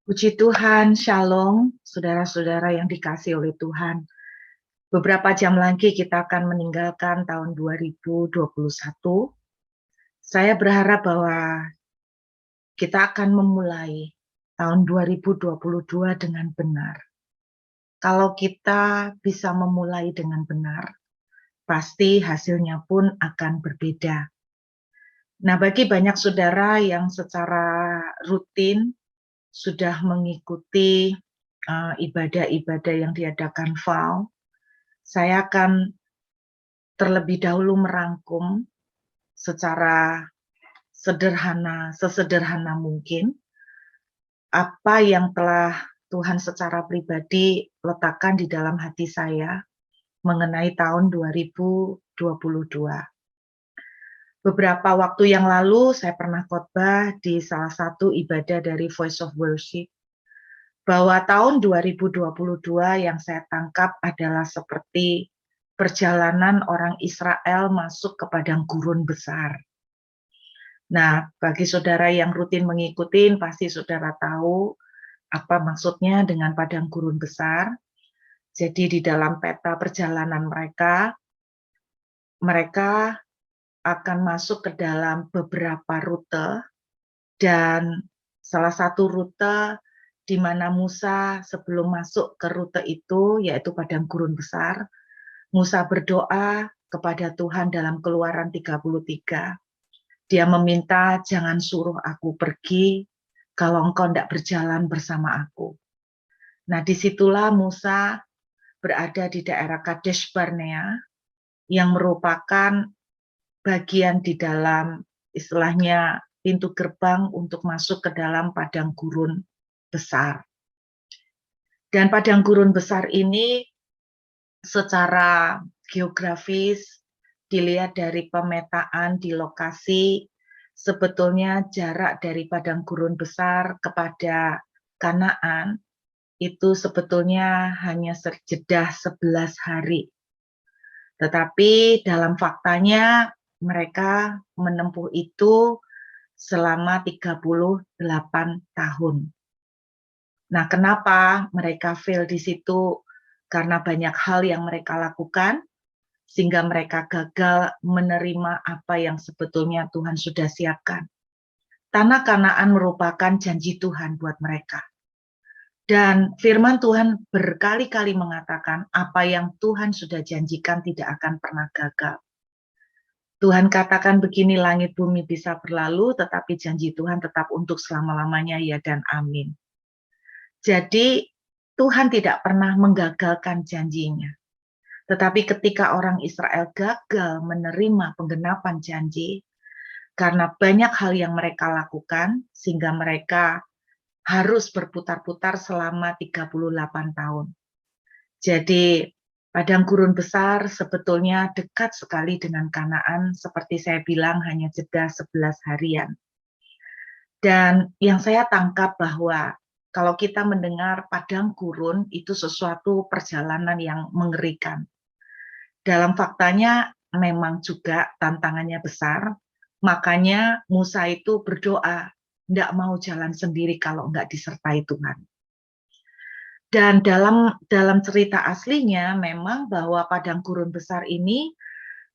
Puji Tuhan, Shalom, saudara-saudara yang dikasihi oleh Tuhan. Beberapa jam lagi kita akan meninggalkan tahun 2021. Saya berharap bahwa kita akan memulai tahun 2022 dengan benar. Kalau kita bisa memulai dengan benar, pasti hasilnya pun akan berbeda. Nah, bagi banyak saudara yang secara rutin sudah mengikuti ibadah-ibadah yang diadakan VAU, saya akan terlebih dahulu merangkum secara sesederhana mungkin apa yang telah Tuhan secara pribadi letakkan di dalam hati saya mengenai tahun 2022. Beberapa waktu yang lalu saya pernah khotbah di salah satu ibadah dari Voice of Worship bahwa tahun 2022 yang saya tangkap adalah seperti perjalanan orang Israel masuk ke padang gurun besar. Nah, bagi saudara yang rutin mengikuti, pasti saudara tahu apa maksudnya dengan padang gurun besar. Jadi di dalam peta perjalanan mereka akan masuk ke dalam beberapa rute, dan salah satu rute di mana Musa sebelum masuk ke rute itu, yaitu padang gurun besar, Musa berdoa kepada Tuhan dalam Keluaran 33. Dia meminta, jangan suruh aku pergi kalau engkau tidak berjalan bersama aku. Nah, disitulah Musa berada di daerah Kadesh Barnea, yang merupakan bagian di dalam istilahnya pintu gerbang untuk masuk ke dalam padang gurun besar. Dan padang gurun besar ini secara geografis dilihat dari pemetaan di lokasi, sebetulnya jarak dari padang gurun besar kepada Kanaan itu sebetulnya hanya jeda 11 hari. Tetapi dalam faktanya mereka menempuh itu selama 38 tahun. Nah, kenapa mereka fail di situ? Karena banyak hal yang mereka lakukan, sehingga mereka gagal menerima apa yang sebetulnya Tuhan sudah siapkan. Tanah Kanaan merupakan janji Tuhan buat mereka. Dan firman Tuhan berkali-kali mengatakan apa yang Tuhan sudah janjikan tidak akan pernah gagal. Tuhan katakan begini, langit bumi bisa berlalu, tetapi janji Tuhan tetap untuk selama-lamanya, ya dan amin. Jadi Tuhan tidak pernah menggagalkan janjinya. Tetapi ketika orang Israel gagal menerima penggenapan janji, karena banyak hal yang mereka lakukan, sehingga mereka harus berputar-putar selama 38 tahun. Jadi padang gurun besar sebetulnya dekat sekali dengan Kanaan, seperti saya bilang hanya jeda 11 harian. Dan yang saya tangkap bahwa kalau kita mendengar padang gurun itu sesuatu perjalanan yang mengerikan. Dalam faktanya memang juga tantangannya besar, makanya Musa itu berdoa, tidak mau jalan sendiri kalau nggak disertai Tuhan. Dan dalam cerita aslinya memang bahwa padang gurun besar ini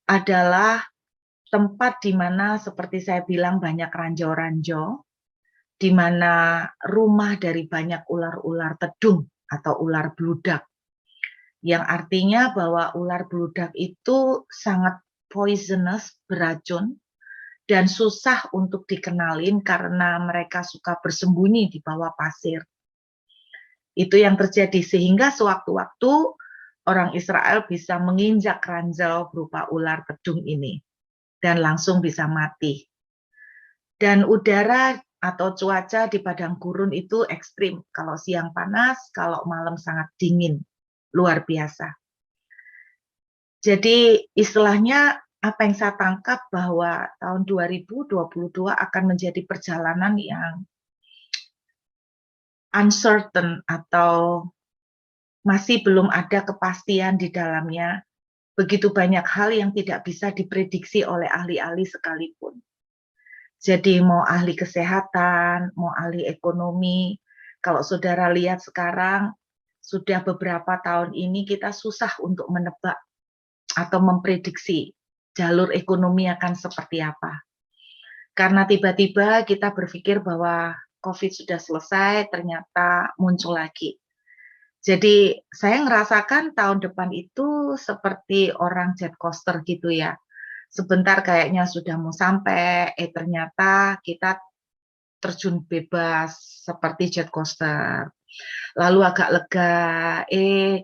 adalah tempat di mana seperti saya bilang banyak ranjau-ranjau, di mana rumah dari banyak ular-ular tedung atau ular bludak. Yang artinya bahwa ular bludak itu sangat poisonous, beracun, dan susah untuk dikenalin karena mereka suka bersembunyi di bawah pasir. Itu yang terjadi, sehingga sewaktu-waktu orang Israel bisa menginjak ranjau berupa ular tedung ini dan langsung bisa mati. Dan udara atau cuaca di padang gurun itu ekstrim. Kalau siang panas, kalau malam sangat dingin, luar biasa. Jadi istilahnya apa yang saya tangkap bahwa tahun 2022 akan menjadi perjalanan yang uncertain atau masih belum ada kepastian di dalamnya. Begitu banyak hal yang tidak bisa diprediksi oleh ahli-ahli sekalipun. Jadi mau ahli kesehatan, mau ahli ekonomi, Kalau saudara lihat sekarang, sudah beberapa tahun ini kita susah untuk menebak atau memprediksi jalur ekonomi akan seperti apa. Karena tiba-tiba kita berpikir bahwa COVID sudah selesai, ternyata muncul lagi. Jadi saya ngerasakan tahun depan itu seperti orang jet coaster gitu ya. Sebentar kayaknya sudah mau sampai, ternyata kita terjun bebas seperti jet coaster. Lalu agak lega,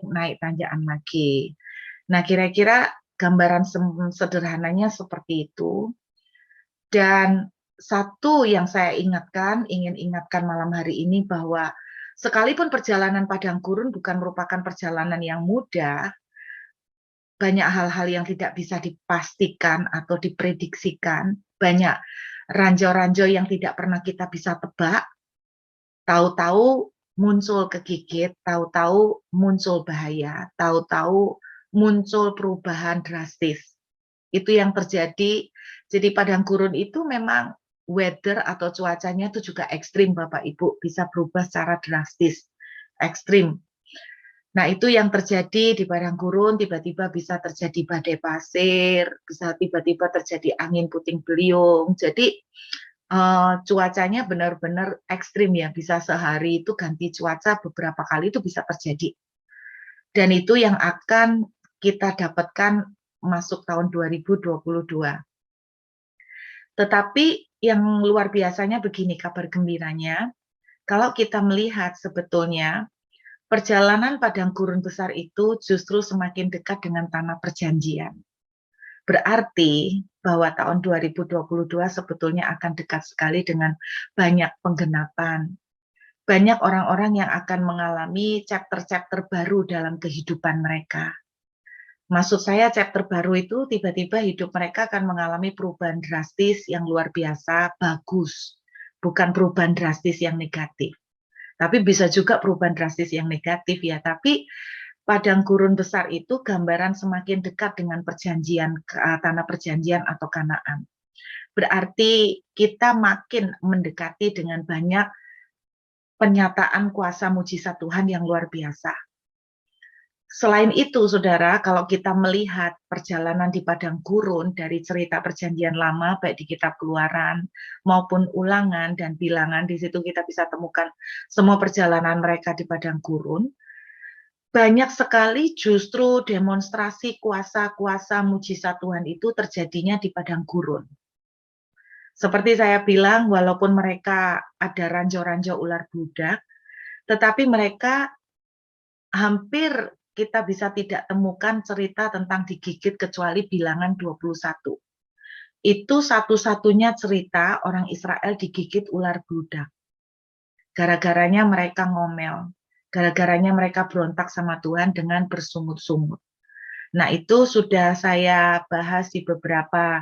naik tanjakan lagi. Nah, kira-kira gambaran sederhananya seperti itu. Dan satu yang saya ingin ingatkan malam hari ini bahwa sekalipun perjalanan padang gurun bukan merupakan perjalanan yang mudah, banyak hal-hal yang tidak bisa dipastikan atau diprediksikan, banyak ranjau-ranjau yang tidak pernah kita bisa tebak, tahu-tahu muncul kegigit, tahu-tahu muncul bahaya, tahu-tahu muncul perubahan drastis. Itu yang terjadi. Jadi padang gurun itu memang weather atau cuacanya itu juga ekstrim Bapak Ibu, bisa berubah secara drastis, ekstrim. Nah, itu yang terjadi di padang gurun, tiba-tiba bisa terjadi badai pasir, bisa tiba-tiba terjadi angin puting beliung. Jadi cuacanya benar-benar ekstrim ya, bisa sehari itu ganti cuaca beberapa kali itu bisa terjadi. Dan itu yang akan kita dapatkan masuk tahun 2022. Tetapi yang luar biasanya begini kabar gembiranya, kalau kita melihat sebetulnya perjalanan padang gurun besar itu justru semakin dekat dengan tanah perjanjian. Berarti bahwa tahun 2022 sebetulnya akan dekat sekali dengan banyak penggenapan. Banyak orang-orang yang akan mengalami chapter-chapter baru dalam kehidupan mereka. Maksud saya chapter baru itu tiba-tiba hidup mereka akan mengalami perubahan drastis yang luar biasa, bagus. Bukan perubahan drastis yang negatif. Tapi bisa juga perubahan drastis yang negatif ya. Tapi padang gurun besar itu gambaran semakin dekat dengan perjanjian, tanah perjanjian atau Kanaan. Berarti kita makin mendekati dengan banyak penyataan kuasa mujizat Tuhan yang luar biasa. Selain itu, saudara, kalau kita melihat perjalanan di padang gurun dari cerita perjanjian lama, baik di kitab Keluaran maupun Ulangan dan Bilangan, di situ kita bisa temukan semua perjalanan mereka di padang gurun. Banyak sekali justru demonstrasi kuasa-kuasa mujizat Tuhan itu terjadinya di padang gurun. Seperti saya bilang, walaupun mereka ada ranjau-ranjau ular bludak, tetapi mereka hampir kita bisa tidak temukan cerita tentang digigit kecuali Bilangan 21. Itu satu-satunya cerita orang Israel digigit ular bludak. Gara-garanya mereka ngomel. Gara-garanya mereka berontak sama Tuhan dengan bersungut-sungut. Nah, itu sudah saya bahas di beberapa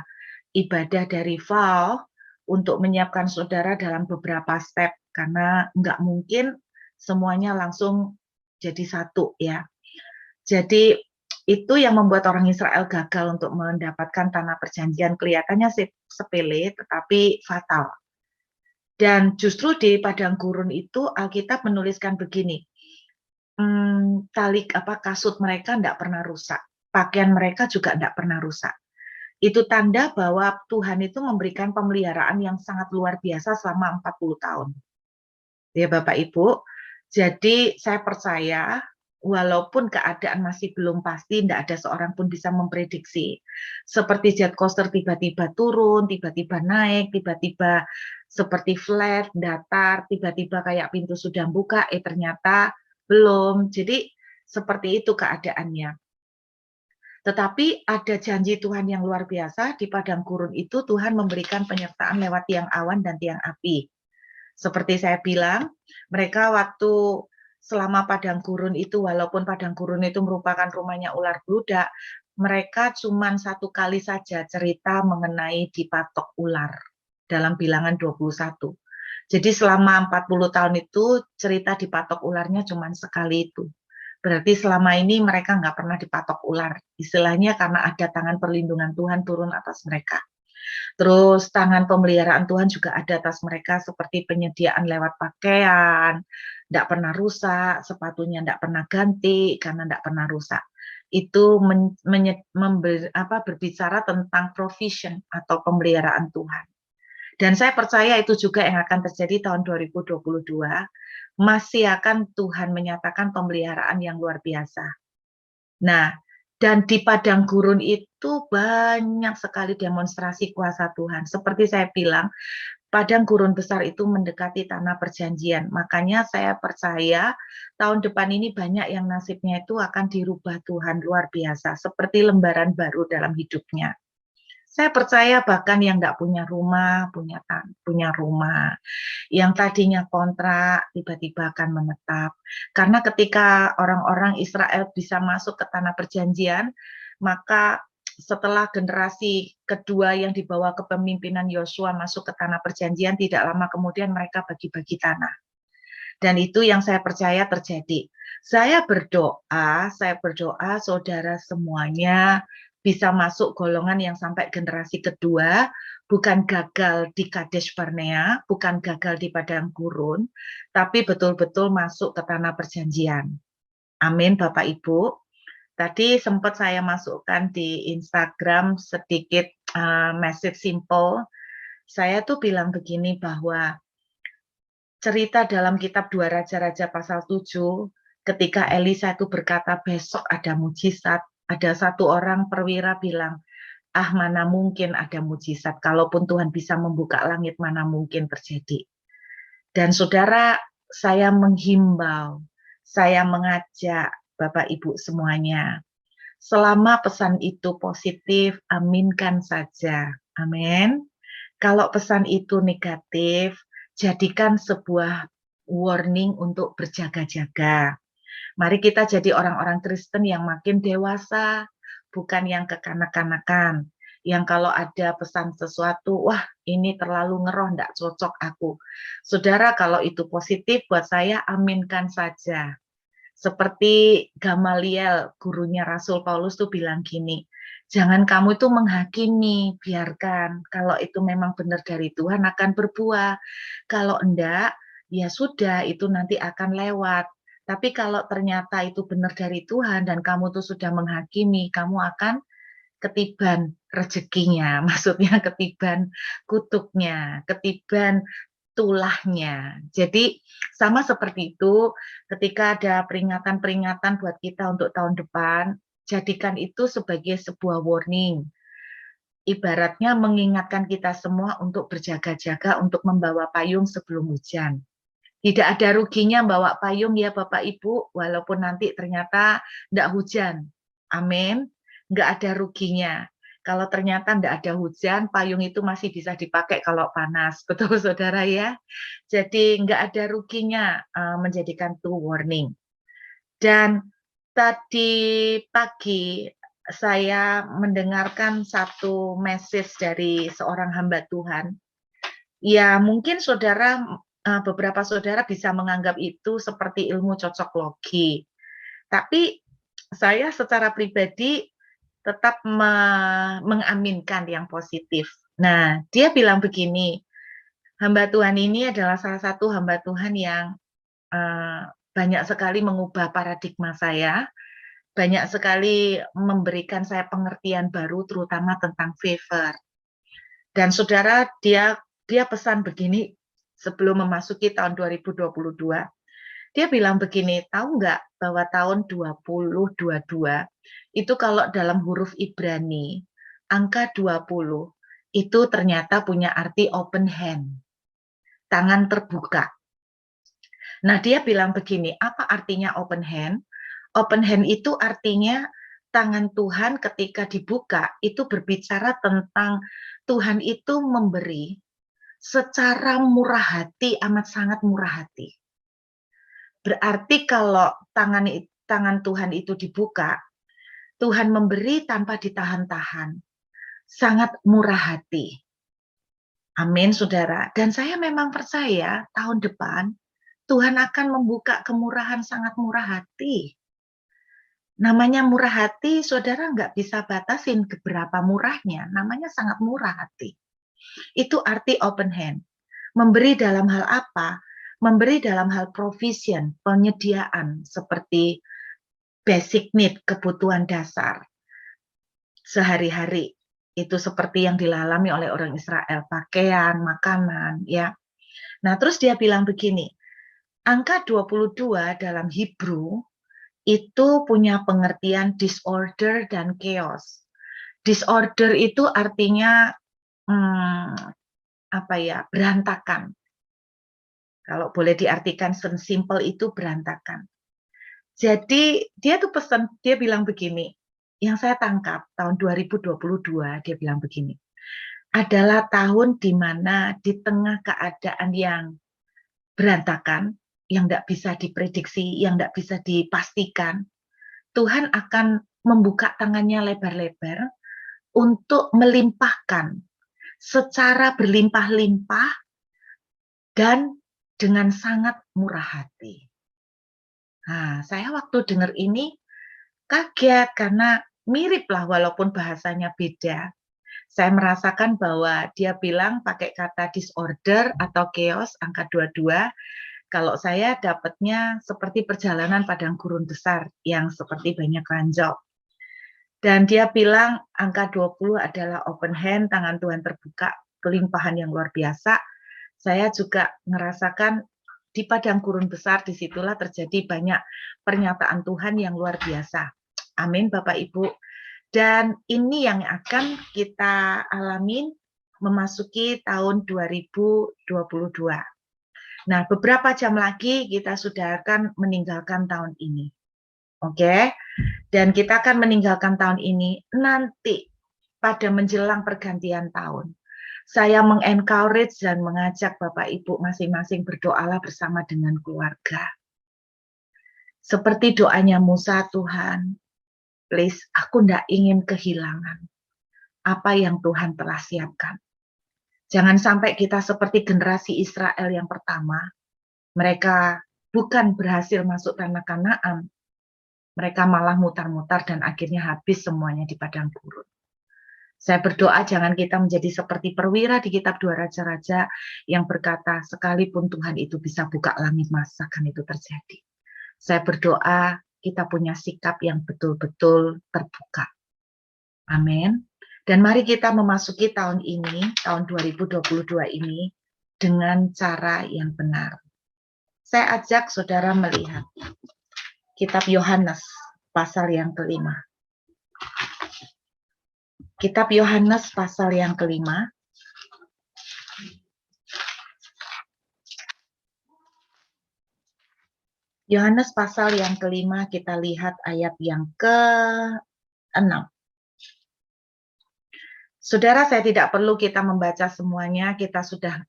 ibadah dari Val untuk menyiapkan saudara dalam beberapa step. Karena nggak mungkin semuanya langsung jadi satu ya. Jadi itu yang membuat orang Israel gagal untuk mendapatkan tanah perjanjian. Kelihatannya sepele tetapi fatal. Dan justru di padang gurun itu Alkitab menuliskan begini, kasut mereka tidak pernah rusak, pakaian mereka juga tidak pernah rusak. Itu tanda bahwa Tuhan itu memberikan pemeliharaan yang sangat luar biasa selama 40 tahun. Ya Bapak Ibu, jadi saya percaya walaupun keadaan masih belum pasti, tidak ada seorang pun bisa memprediksi. Seperti jet coaster tiba-tiba turun, tiba-tiba naik, tiba-tiba seperti flat, datar, tiba-tiba kayak pintu sudah buka, ternyata belum. Jadi seperti itu keadaannya. Tetapi ada janji Tuhan yang luar biasa, di padang gurun itu Tuhan memberikan penyertaan lewat tiang awan dan tiang api. Seperti saya bilang, mereka waktu selama padang gurun itu, walaupun padang gurun itu merupakan rumahnya ular bludak, mereka cuma satu kali saja cerita mengenai dipatok ular dalam Bilangan 21. Jadi selama 40 tahun itu cerita dipatok ularnya cuma sekali itu. Berarti selama ini mereka nggak pernah dipatok ular. Istilahnya karena ada tangan perlindungan Tuhan turun atas mereka. Terus tangan pemeliharaan Tuhan juga ada atas mereka seperti penyediaan lewat pakaian, ndak pernah rusak, sepatunya ndak pernah ganti karena ndak pernah rusak. Itu berbicara tentang provision atau pemeliharaan Tuhan. Dan saya percaya itu juga yang akan terjadi tahun 2022, masih akan Tuhan menyatakan pemeliharaan yang luar biasa. Nah, dan di padang gurun itu banyak sekali demonstrasi kuasa Tuhan. Seperti saya bilang, padang gurun besar itu mendekati tanah perjanjian. Makanya saya percaya tahun depan ini banyak yang nasibnya itu akan dirubah Tuhan luar biasa, seperti lembaran baru dalam hidupnya. Saya percaya bahkan yang nggak punya rumah, punya rumah. Yang tadinya kontrak, tiba-tiba akan menetap. Karena ketika orang-orang Israel bisa masuk ke tanah perjanjian, maka setelah generasi kedua yang dibawa kepemimpinan Yosua masuk ke tanah perjanjian, tidak lama kemudian mereka bagi-bagi tanah. Dan itu yang saya percaya terjadi. Saya berdoa saudara semuanya bisa masuk golongan yang sampai generasi kedua, bukan gagal di Kadesh Barnea, bukan gagal di padang gurun, tapi betul-betul masuk ke tanah perjanjian. Amin, Bapak Ibu. Tadi sempat saya masukkan di Instagram sedikit message simple. Saya tuh bilang begini bahwa cerita dalam kitab 2 Raja-Raja pasal 7, ketika Elisa itu berkata besok ada mujizat, ada satu orang perwira bilang, ah mana mungkin ada mujizat, kalaupun Tuhan bisa membuka langit mana mungkin terjadi. Dan saudara, saya menghimbau, saya mengajak Bapak Ibu semuanya, selama pesan itu positif, aminkan saja. Amin. Kalau pesan itu negatif, jadikan sebuah warning untuk berjaga-jaga. Mari kita jadi orang-orang Kristen yang makin dewasa, bukan yang kekanak-kanakan. Yang kalau ada pesan sesuatu, wah ini terlalu ngeroh, enggak cocok aku. Saudara, kalau itu positif buat saya, aminkan saja. Seperti Gamaliel, gurunya Rasul Paulus tuh bilang gini, jangan kamu itu menghakimi, biarkan. Kalau itu memang benar dari Tuhan akan berbuah. Kalau enggak, ya sudah, itu nanti akan lewat. Tapi kalau ternyata itu benar dari Tuhan dan kamu tuh sudah menghakimi, kamu akan ketiban rezekinya, maksudnya ketiban kutuknya, ketiban tulahnya. Jadi sama seperti itu, ketika ada peringatan-peringatan buat kita untuk tahun depan, jadikan itu sebagai sebuah warning. Ibaratnya mengingatkan kita semua untuk berjaga-jaga untuk membawa payung sebelum hujan. Tidak ada ruginya bawa payung ya Bapak Ibu, walaupun nanti ternyata tidak hujan. Amin. Nggak ada ruginya. Kalau ternyata tidak ada hujan, payung itu masih bisa dipakai kalau panas. Betul saudara ya? Jadi nggak ada ruginya menjadikan itu warning. Dan tadi pagi saya mendengarkan satu message dari seorang hamba Tuhan. Ya mungkin saudara, beberapa saudara bisa menganggap itu seperti ilmu cocok logi. Tapi saya secara pribadi tetap mengaminkan yang positif. Nah, dia bilang begini, hamba Tuhan ini adalah salah satu hamba Tuhan yang banyak sekali mengubah paradigma saya, banyak sekali memberikan saya pengertian baru terutama tentang favor. Dan saudara, dia pesan begini sebelum memasuki tahun 2022. Dia bilang begini, tahu nggak bahwa tahun 2022 itu kalau dalam huruf Ibrani, angka 20 itu ternyata punya arti open hand, tangan terbuka. Nah, dia bilang begini, apa artinya open hand? Open hand itu artinya tangan Tuhan ketika dibuka, itu berbicara tentang Tuhan itu memberi secara murah hati, amat sangat murah hati. Berarti kalau tangan Tuhan itu dibuka, Tuhan memberi tanpa ditahan-tahan, sangat murah hati. Amin, saudara. Dan saya memang percaya tahun depan Tuhan akan membuka kemurahan sangat murah hati. Namanya murah hati, saudara nggak bisa batasin berapa murahnya, namanya sangat murah hati. Itu arti open hand. Memberi dalam hal apa? Memberi dalam hal provision, penyediaan, seperti basic need, kebutuhan dasar sehari-hari. Itu seperti yang dilalami oleh orang Israel, pakaian, makanan, ya. Nah, terus dia bilang begini, angka 22 dalam Hebrew itu punya pengertian disorder dan chaos. Disorder itu artinya apa ya, berantakan. Kalau boleh diartikan simple itu berantakan. Jadi dia tuh pesan, dia bilang begini, yang saya tangkap tahun 2022 dia bilang begini, adalah tahun di mana di tengah keadaan yang berantakan, yang tidak bisa diprediksi, yang tidak bisa dipastikan, Tuhan akan membuka tangannya lebar-lebar untuk melimpahkan secara berlimpah-limpah dan dengan sangat murah hati. Nah, saya waktu dengar ini kaget karena mirip lah walaupun bahasanya beda. Saya merasakan bahwa dia bilang pakai kata disorder atau chaos, angka 22. Kalau saya dapatnya seperti perjalanan padang gurun besar yang seperti banyak ranjau. Dan dia bilang angka 20 adalah open hand, tangan Tuhan terbuka, kelimpahan yang luar biasa. Saya juga merasakan di padang gurun besar, disitulah terjadi banyak pernyataan Tuhan yang luar biasa. Amin, Bapak Ibu. Dan ini yang akan kita alamin memasuki tahun 2022. Nah, beberapa jam lagi kita sudah akan meninggalkan tahun ini. Oke? Dan kita akan meninggalkan tahun ini nanti pada menjelang pergantian tahun. Saya mengencourage dan mengajak Bapak Ibu masing-masing berdoalah bersama dengan keluarga. Seperti doanya Musa, Tuhan, please, aku tidak ingin kehilangan apa yang Tuhan telah siapkan. Jangan sampai kita seperti generasi Israel yang pertama, mereka bukan berhasil masuk tanah Kanaan, mereka malah mutar-mutar dan akhirnya habis semuanya di padang gurun. Saya berdoa jangan kita menjadi seperti perwira di kitab 2 Raja-Raja yang berkata, sekalipun Tuhan itu bisa buka langit, masakan itu terjadi. Saya berdoa kita punya sikap yang betul-betul terbuka. Amin. Dan mari kita memasuki tahun ini, tahun 2022 ini, dengan cara yang benar. Saya ajak saudara melihat kitab Yohanes, pasal yang kelima. Kitab Yohanes pasal yang kelima. Yohanes pasal yang kelima, kita lihat ayat yang ke-6. Saudara, saya tidak perlu kita membaca semuanya, kita sudah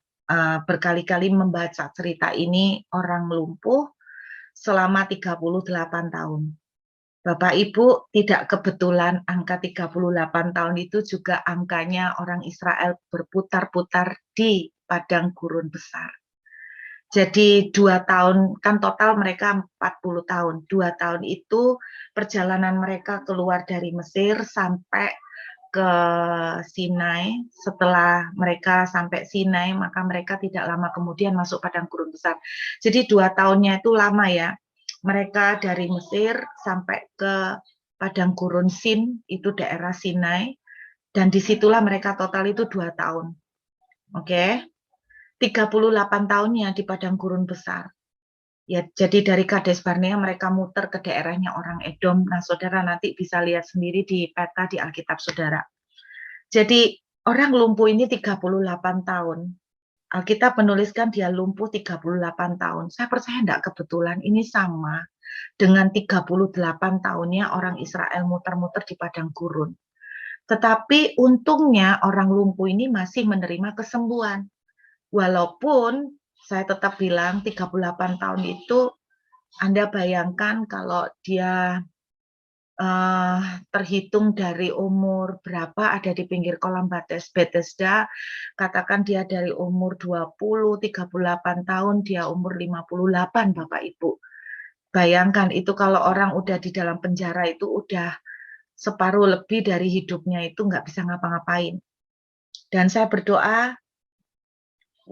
berkali-kali membaca cerita ini, orang lumpuh selama 38 tahun. Bapak Ibu, tidak kebetulan angka 38 tahun itu juga angkanya orang Israel berputar-putar di padang gurun besar. Jadi 2 tahun, kan total mereka 40 tahun. 2 tahun itu perjalanan mereka keluar dari Mesir sampai ke Sinai. Setelah mereka sampai Sinai, maka mereka tidak lama kemudian masuk padang gurun besar. Jadi 2 tahunnya itu lama ya. Mereka dari Mesir sampai ke padang gurun Sin, itu daerah Sinai. Dan disitulah mereka total itu 2 tahun. Oke. 38 tahunnya di padang gurun besar. Ya, jadi dari Kades Barnea mereka muter ke daerahnya orang Edom. Nah, saudara nanti bisa lihat sendiri di peta di Alkitab saudara. Jadi orang lumpuh ini 38 tahun. Alkitab menuliskan dia lumpuh 38 tahun. Saya percaya tidak kebetulan ini sama dengan 38 tahunnya orang Israel muter-muter di padang gurun. Tetapi untungnya orang lumpuh ini masih menerima kesembuhan. Walaupun saya tetap bilang 38 tahun itu Anda bayangkan kalau dia terhitung dari umur berapa ada di pinggir kolam Bethesda, katakan dia dari umur 20, 38 tahun, dia umur 58 Bapak Ibu. Bayangkan itu kalau orang udah di dalam penjara itu udah separuh lebih dari hidupnya itu nggak bisa ngapa-ngapain. Dan saya berdoa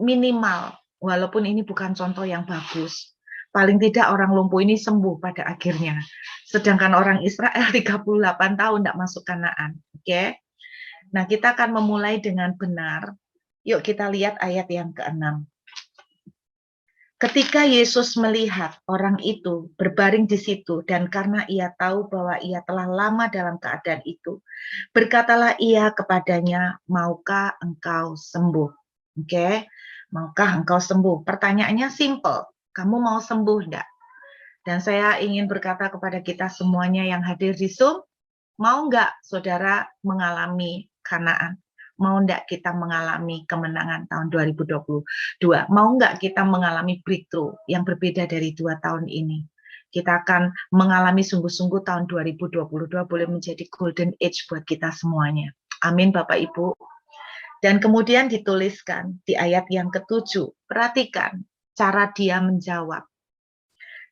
minimal, walaupun ini bukan contoh yang bagus, paling tidak orang lumpuh ini sembuh pada akhirnya. Sedangkan orang Israel 38 tahun tidak masuk Kanaan. Oke? Nah, kita akan memulai dengan benar. Yuk kita lihat ayat yang ke-6. Ketika Yesus melihat orang itu berbaring di situ, dan karena ia tahu bahwa ia telah lama dalam keadaan itu, berkatalah ia kepadanya, maukah engkau sembuh? Oke, maukah engkau sembuh? Pertanyaannya simple, kamu mau sembuh enggak? Dan saya ingin berkata kepada kita semuanya yang hadir di Zoom, mau enggak saudara mengalami Kanaan? Mau enggak kita mengalami kemenangan tahun 2022? Mau enggak kita mengalami breakthrough yang berbeda dari 2 tahun ini? Kita akan mengalami sungguh-sungguh tahun 2022 boleh menjadi golden age buat kita semuanya. Amin Bapak Ibu. Dan kemudian dituliskan di ayat yang ke-7. Perhatikan cara dia menjawab.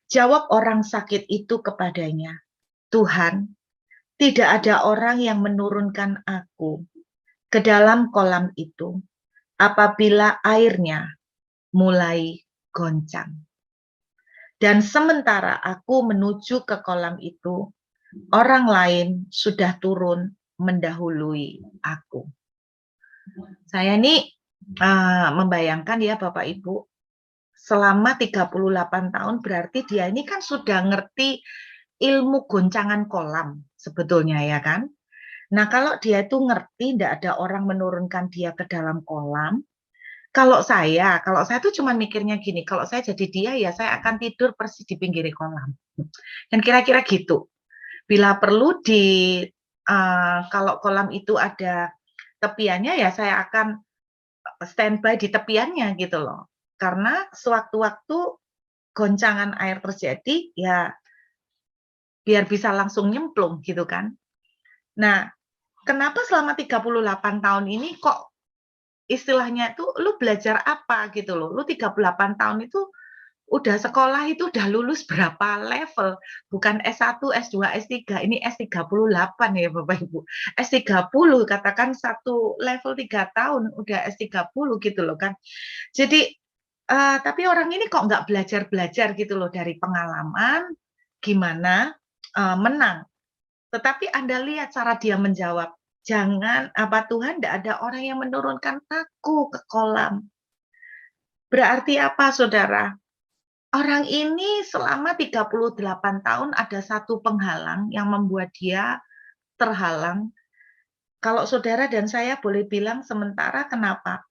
Jawab orang sakit itu kepadanya, Tuhan, tidak ada orang yang menurunkan aku ke dalam kolam itu apabila airnya mulai goncang. Dan sementara aku menuju ke kolam itu, orang lain sudah turun mendahului aku. Saya ini membayangkan ya Bapak Ibu, selama 38 tahun berarti dia ini kan sudah ngerti ilmu goncangan kolam sebetulnya ya kan. Nah, kalau dia itu ngerti, tidak ada orang menurunkan dia ke dalam kolam. Kalau saya tuh cuma mikirnya gini, kalau saya jadi dia ya saya akan tidur persis di pinggir kolam. Dan kira-kira gitu. Bila perlu kalau kolam itu ada tepiannya ya saya akan standby di tepiannya gitu loh. Karena sewaktu-waktu goncangan air terjadi ya biar bisa langsung nyemplung gitu kan. Nah, kenapa selama 38 tahun ini kok istilahnya itu lu belajar apa gitu loh. Lu 38 tahun itu udah sekolah itu udah lulus berapa level? Bukan S1, S2, S3, ini S38 ya Bapak Ibu. S30 katakan satu level 3 tahun udah S30 gitu loh kan. Jadi tapi orang ini kok nggak belajar-belajar gitu loh dari pengalaman gimana menang. Tetapi Anda lihat cara dia menjawab. Jangan, Tuhan, tidak ada orang yang menurunkan aku ke kolam. Berarti apa, saudara? Orang ini selama 38 tahun ada satu penghalang yang membuat dia terhalang. Kalau saudara dan saya boleh bilang sementara kenapa?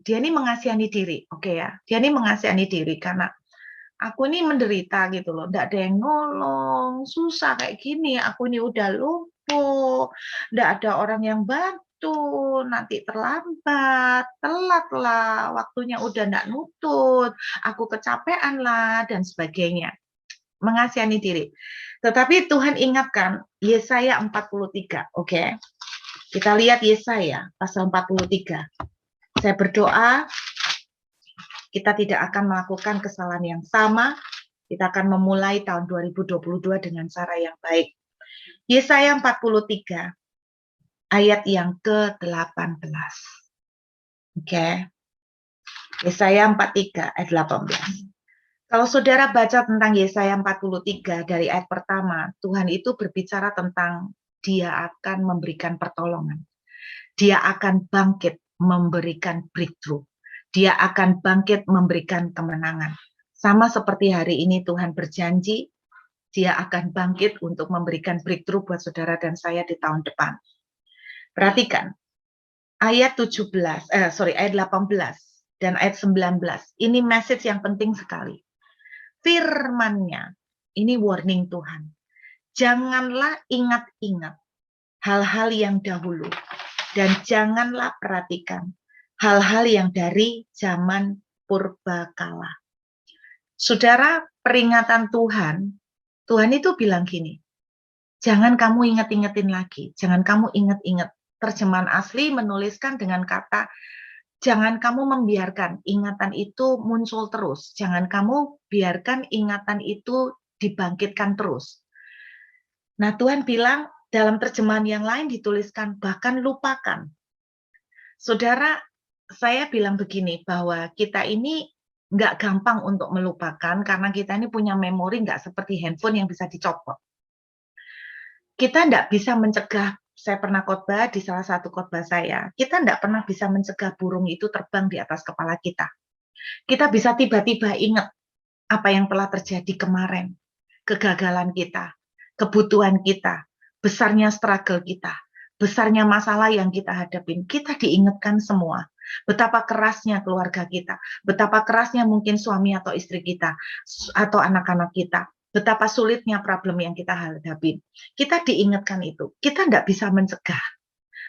Dia ini mengasihani diri, oke ya. Dia ini mengasihani diri karena aku ini menderita gitu loh, nggak ada yang nolong, susah kayak gini, aku ini udah lumpuh, nggak ada orang yang bantu, nanti terlambat, telat lah, waktunya udah nggak nutut, aku kecapean lah, dan sebagainya. Mengasihani diri. Tetapi Tuhan ingatkan, Yesaya 43, oke? Kita lihat Yesaya, pasal 43. Saya berdoa, kita tidak akan melakukan kesalahan yang sama. Kita akan memulai tahun 2022 dengan cara yang baik. Yesaya 43, ayat yang ke-18. Oke. Yesaya 43, ayat 18. Kalau saudara baca tentang Yesaya 43 dari ayat pertama, Tuhan itu berbicara tentang dia akan memberikan pertolongan. Dia akan bangkit memberikan breakthrough. Dia akan bangkit memberikan kemenangan. Sama seperti hari ini Tuhan berjanji, dia akan bangkit untuk memberikan breakthrough buat saudara dan saya di tahun depan. Perhatikan, ayat 18 dan ayat 19. Ini message yang penting sekali. Firman-Nya, ini warning Tuhan. Janganlah ingat-ingat hal-hal yang dahulu, dan janganlah perhatikan hal-hal yang dari zaman purbakala. Saudara, peringatan Tuhan itu bilang gini, jangan kamu ingat-ingatin lagi, jangan kamu ingat-ingat. Terjemahan asli menuliskan dengan kata, jangan kamu membiarkan ingatan itu muncul terus, jangan kamu biarkan ingatan itu dibangkitkan terus. Nah, Tuhan bilang dalam terjemahan yang lain dituliskan bahkan lupakan. Saudara, saya bilang begini, bahwa kita ini nggak gampang untuk melupakan karena kita ini punya memori nggak seperti handphone yang bisa dicopot. Kita nggak bisa mencegah, saya pernah khotbah di salah satu khotbah saya, kita nggak pernah bisa mencegah burung itu terbang di atas kepala kita. Kita bisa tiba-tiba ingat apa yang telah terjadi kemarin, kegagalan kita, kebutuhan kita, besarnya struggle kita, besarnya masalah yang kita hadapin. Kita diingatkan semua. Betapa kerasnya keluarga kita, betapa kerasnya mungkin suami atau istri kita, atau anak-anak kita, betapa sulitnya problem yang kita hadapi. Kita diingatkan itu. Kita nggak bisa mencegah.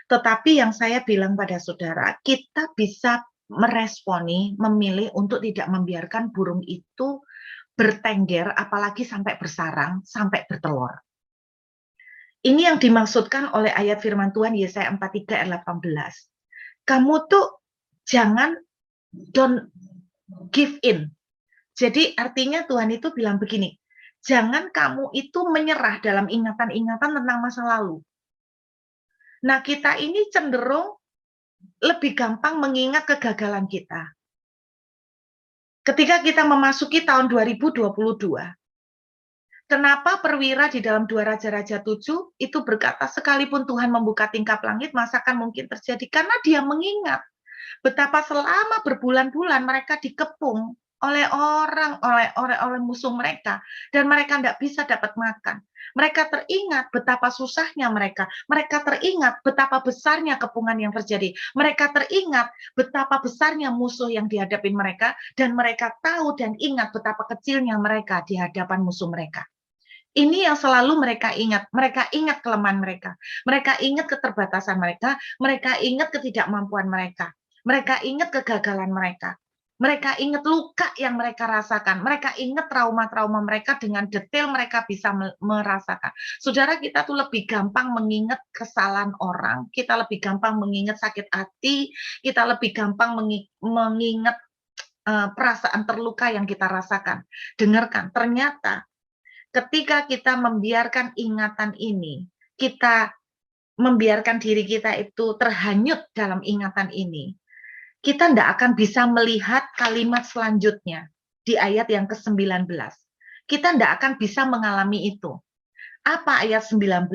Tetapi yang saya bilang pada saudara, kita bisa meresponi, memilih untuk tidak membiarkan burung itu bertengger, apalagi sampai bersarang, sampai bertelur. Ini yang dimaksudkan oleh ayat firman Tuhan Yesaya 43 ayat 18. Kamu tuh jangan don't give in. Jadi artinya Tuhan itu bilang begini, jangan kamu itu menyerah dalam ingatan-ingatan tentang masa lalu. Nah, kita ini cenderung lebih gampang mengingat kegagalan kita. Ketika kita memasuki tahun 2022, kenapa perwira di dalam 2 Raja-Raja 7 itu berkata, sekalipun Tuhan membuka tingkap langit, masakan mungkin terjadi? Karena dia mengingat betapa selama berbulan-bulan mereka dikepung oleh oleh musuh mereka, dan mereka tidak bisa dapat makan. Mereka teringat betapa susahnya mereka teringat betapa besarnya kepungan yang terjadi, mereka teringat betapa besarnya musuh yang dihadapi mereka, dan mereka tahu dan ingat betapa kecilnya mereka di hadapan musuh mereka. Ini yang selalu mereka ingat kelemahan mereka ingat keterbatasan mereka ingat ketidakmampuan mereka ingat kegagalan mereka ingat luka yang mereka rasakan, mereka ingat trauma-trauma mereka dengan detail mereka bisa merasakan. Saudara, kita tuh lebih gampang mengingat kesalahan orang, kita lebih gampang mengingat sakit hati, kita lebih gampang mengingat perasaan terluka yang kita rasakan. Dengarkan, ternyata ketika kita membiarkan ingatan ini, kita membiarkan diri kita itu terhanyut dalam ingatan ini, kita tidak akan bisa melihat kalimat selanjutnya di ayat yang ke-19. Kita tidak akan bisa mengalami itu. Apa ayat 19?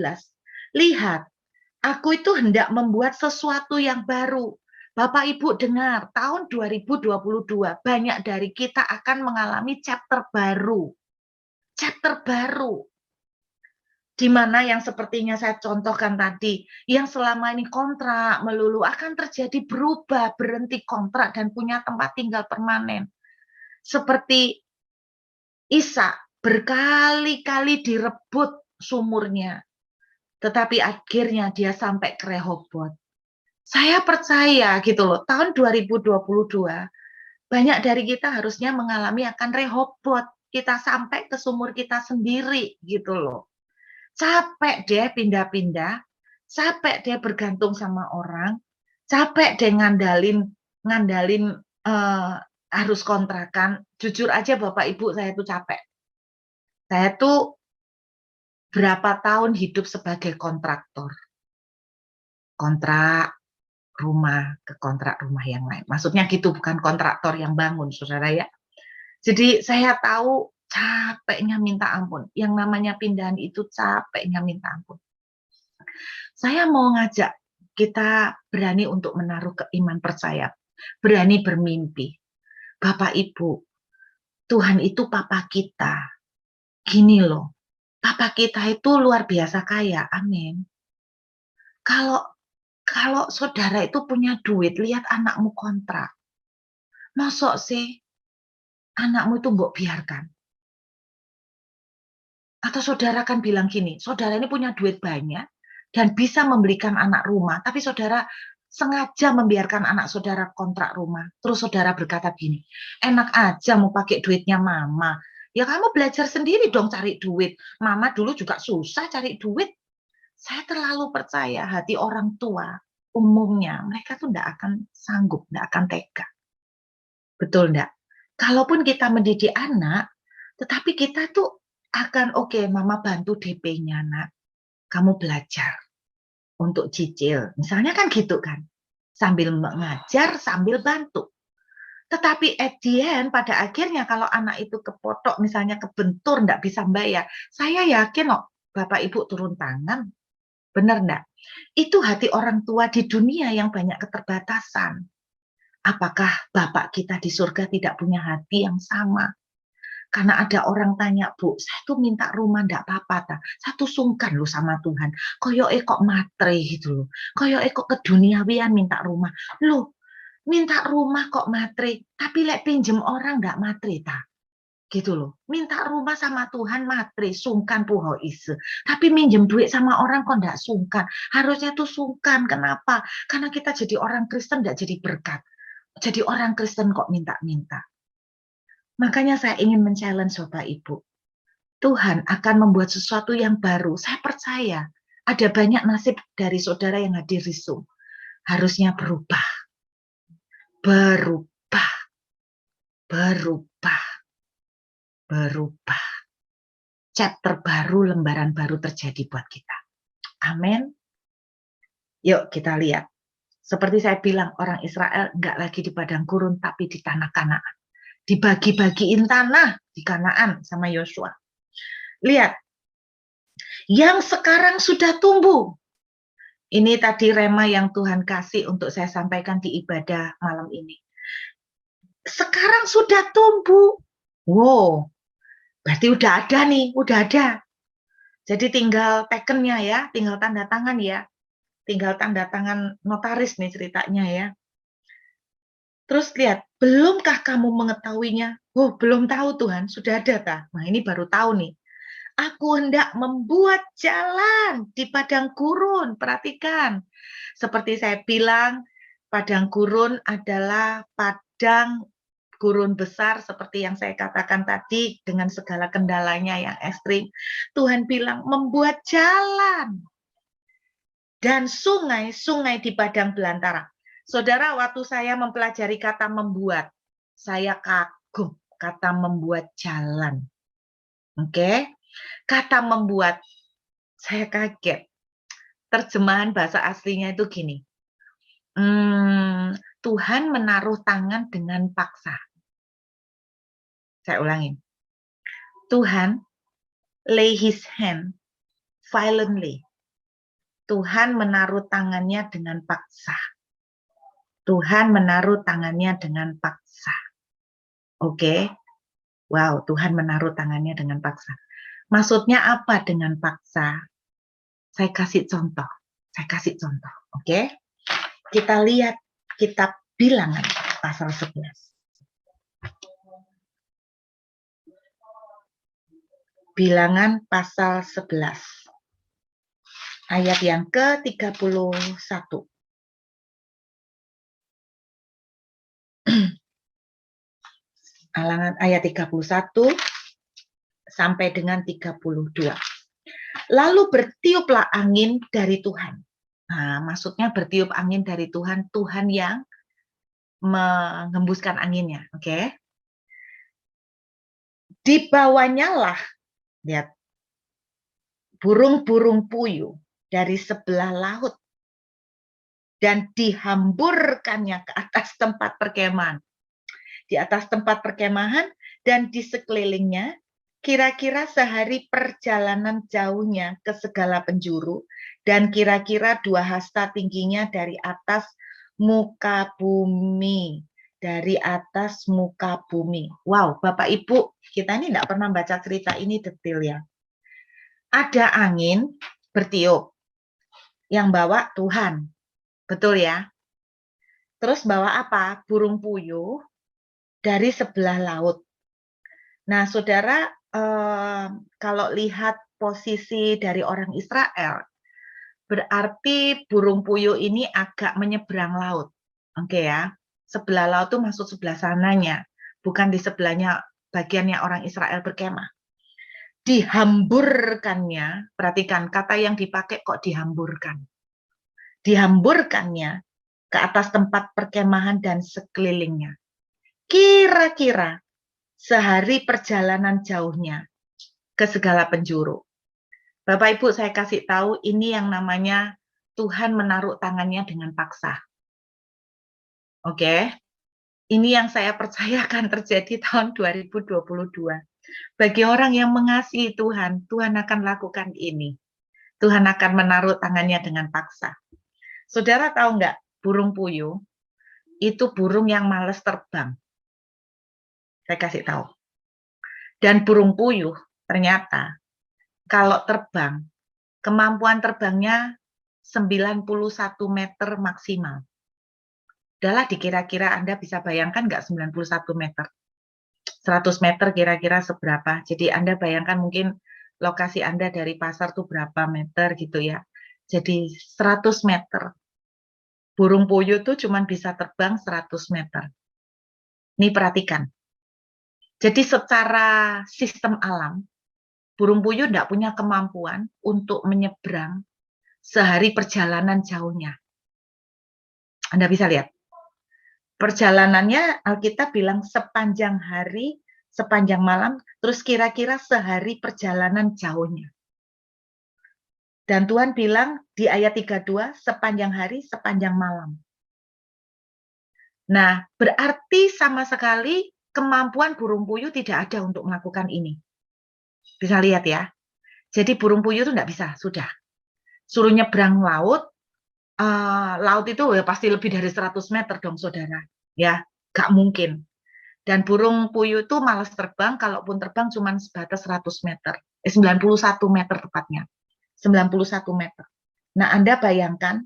Lihat, aku itu hendak membuat sesuatu yang baru. Bapak Ibu dengar, tahun 2022 banyak dari kita akan mengalami chapter baru. Chapter baru. Di mana yang sepertinya saya contohkan tadi, yang selama ini kontrak melulu akan terjadi berubah, berhenti kontrak dan punya tempat tinggal permanen. Seperti Ishak berkali-kali direbut sumurnya, tetapi akhirnya dia sampai ke Rehobot. Saya percaya gitu loh, tahun 2022 banyak dari kita harusnya mengalami akan Rehobot, kita sampai ke sumur kita sendiri gitu loh. Capek deh pindah-pindah, capek deh bergantung sama orang, capek deh ngandalin harus kontrakan. Jujur aja Bapak Ibu, saya tuh capek. Saya tuh berapa tahun hidup sebagai kontraktor. Kontrak rumah ke kontrak rumah yang lain. Maksudnya gitu, bukan kontraktor yang bangun, saudara ya. Jadi saya tahu capeknya minta ampun. Yang namanya pindahan itu capeknya minta ampun. Saya mau ngajak kita berani untuk menaruh iman percaya, berani bermimpi. Bapak Ibu, Tuhan itu papa kita. Gini loh, papa kita itu luar biasa kaya, amin. Kalau saudara itu punya duit, lihat anakmu kontrak. Mosok sih anakmu itu mbok biarkan. Atau saudara kan bilang gini, saudara ini punya duit banyak dan bisa membelikan anak rumah, tapi saudara sengaja membiarkan anak saudara kontrak rumah. Terus saudara berkata gini, enak aja mau pakai duitnya mama. Ya kamu belajar sendiri dong cari duit. Mama dulu juga susah cari duit. Saya terlalu percaya hati orang tua, umumnya mereka tuh tidak akan sanggup, tidak akan tega. Betul enggak? Kalaupun kita mendidik anak, tetapi kita tuh akan oke, mama bantu DP-nya, nak. Kamu belajar untuk cicil. Misalnya kan gitu kan. Sambil mengajar, sambil bantu. Tetapi at the end, pada akhirnya kalau anak itu kepotok, misalnya kebentur, nggak bisa bayar, saya yakin loh, Bapak Ibu turun tangan. Benar nggak? Itu hati orang tua di dunia yang banyak keterbatasan. Apakah Bapak kita di surga tidak punya hati yang sama? Karena ada orang tanya, Bu, saya tuh minta rumah ndak apa-apa ta. Saya tuh sungkan loh sama Tuhan. Koyoke kok matre gitu loh. Koyoke kok keduniawian minta rumah. Loh, minta rumah kok matre, tapi lek pinjem orang ndak matre ta. Gitu loh. Minta rumah sama Tuhan matre, sungkan puho ise. Tapi minjem duit sama orang kok ndak sungkan. Harusnya tuh sungkan. Kenapa? Karena kita jadi orang Kristen ndak jadi berkat. Jadi orang Kristen kok minta-minta. Makanya saya ingin men-challenge Bapak Ibu. Tuhan akan membuat sesuatu yang baru. Saya percaya ada banyak nasib dari saudara yang hadir di Zoom. Harusnya berubah. Berubah. Berubah. Berubah. Chapter baru, lembaran baru terjadi buat kita. Amin. Yuk kita lihat. Seperti saya bilang, orang Israel enggak lagi di padang gurun, tapi di tanah Kanaan. Dibagi-bagiin tanah di Kanaan sama Yosua. Lihat, yang sekarang sudah tumbuh. Ini tadi rema yang Tuhan kasih untuk saya sampaikan di ibadah malam ini. Sekarang sudah tumbuh. Wow, berarti udah ada nih, udah ada. Jadi tinggal tekennya ya, tinggal tanda tangan ya. Tinggal tanda tangan notaris nih ceritanya ya. Terus lihat, belumkah kamu mengetahuinya? Oh, belum tahu Tuhan, sudah ada tah. Nah, ini baru tahu nih. Aku hendak membuat jalan di padang gurun. Perhatikan. Seperti saya bilang, padang gurun adalah padang gurun besar seperti yang saya katakan tadi dengan segala kendalanya yang ekstrim. Tuhan bilang membuat jalan dan sungai-sungai di padang belantara. Saudara, waktu saya mempelajari kata membuat, saya kagum kata membuat jalan. Oke? Kata membuat, saya kaget. Terjemahan bahasa aslinya itu gini. Tuhan menaruh tangan dengan paksa. Saya ulangin. Tuhan lay his hand violently. Tuhan menaruh tangannya dengan paksa. Tuhan menaruh tangannya dengan paksa. Oke? Wow, Tuhan menaruh tangannya dengan paksa. Maksudnya apa dengan paksa? Saya kasih contoh. Oke? Kita lihat kitab Bilangan pasal 11. Bilangan pasal 11. Ayat yang ke-31. Alangan ayat 31 sampai dengan 32. Lalu bertiuplah angin dari Tuhan. Nah, maksudnya bertiup angin dari Tuhan, Tuhan yang mengembuskan anginnya, oke? Dibawanya lah, lihat, burung-burung puyuh dari sebelah laut dan dihamburkannya ke atas tempat perkemahan. Di atas tempat perkemahan dan di sekelilingnya, kira-kira sehari perjalanan jauhnya ke segala penjuru, dan kira-kira 2 hasta tingginya dari atas muka bumi. Dari atas muka bumi. Wow, Bapak Ibu, kita ini tidak pernah baca cerita ini detail ya. Ada angin bertiup, yang bawa Tuhan. Betul ya? Terus bawa apa? Burung puyuh dari sebelah laut. Nah, saudara, kalau lihat posisi dari orang Israel, berarti burung puyuh ini agak menyeberang laut. Oke ya, sebelah laut itu maksud sebelah sananya, bukan di sebelahnya bagiannya orang Israel berkemah. Dihamburkannya, perhatikan kata yang dipakai kok dihamburkan. Dihamburkannya ke atas tempat perkemahan dan sekelilingnya. Kira-kira sehari perjalanan jauhnya ke segala penjuru. Bapak Ibu, saya kasih tahu ini yang namanya Tuhan menaruh tangannya dengan paksa. Oke? Ini yang saya percayakan terjadi tahun 2022. Bagi orang yang mengasihi Tuhan, Tuhan akan lakukan ini. Tuhan akan menaruh tangannya dengan paksa. Saudara tahu nggak, burung puyuh itu burung yang malas terbang. Saya kasih tahu. Dan burung puyuh ternyata kalau terbang, kemampuan terbangnya 91 meter maksimal. Udahlah dikira-kira Anda bisa bayangkan nggak 91 meter? 100 meter kira-kira seberapa? Jadi Anda bayangkan mungkin lokasi Anda dari pasar tuh berapa meter gitu ya. Jadi 100 meter. Burung puyuh tuh cuma bisa terbang 100 meter. Ini perhatikan. Jadi secara sistem alam, burung puyuh tidak punya kemampuan untuk menyeberang sehari perjalanan jauhnya. Anda bisa lihat. Perjalanannya Alkitab bilang sepanjang hari, sepanjang malam, terus kira-kira sehari perjalanan jauhnya. Dan Tuhan bilang di ayat 32, sepanjang hari, sepanjang malam. Nah, berarti sama sekali kemampuan burung puyuh tidak ada untuk melakukan ini. Bisa lihat ya. Jadi burung puyuh itu tidak bisa, sudah. Suruh nyebrang laut, laut itu ya pasti lebih dari 100 meter dong, saudara. Ya, gak mungkin. Dan burung puyuh itu malas terbang, kalaupun terbang cuma sebatas 100 meter. 91 meter tepatnya. 91 meter. Nah, Anda bayangkan,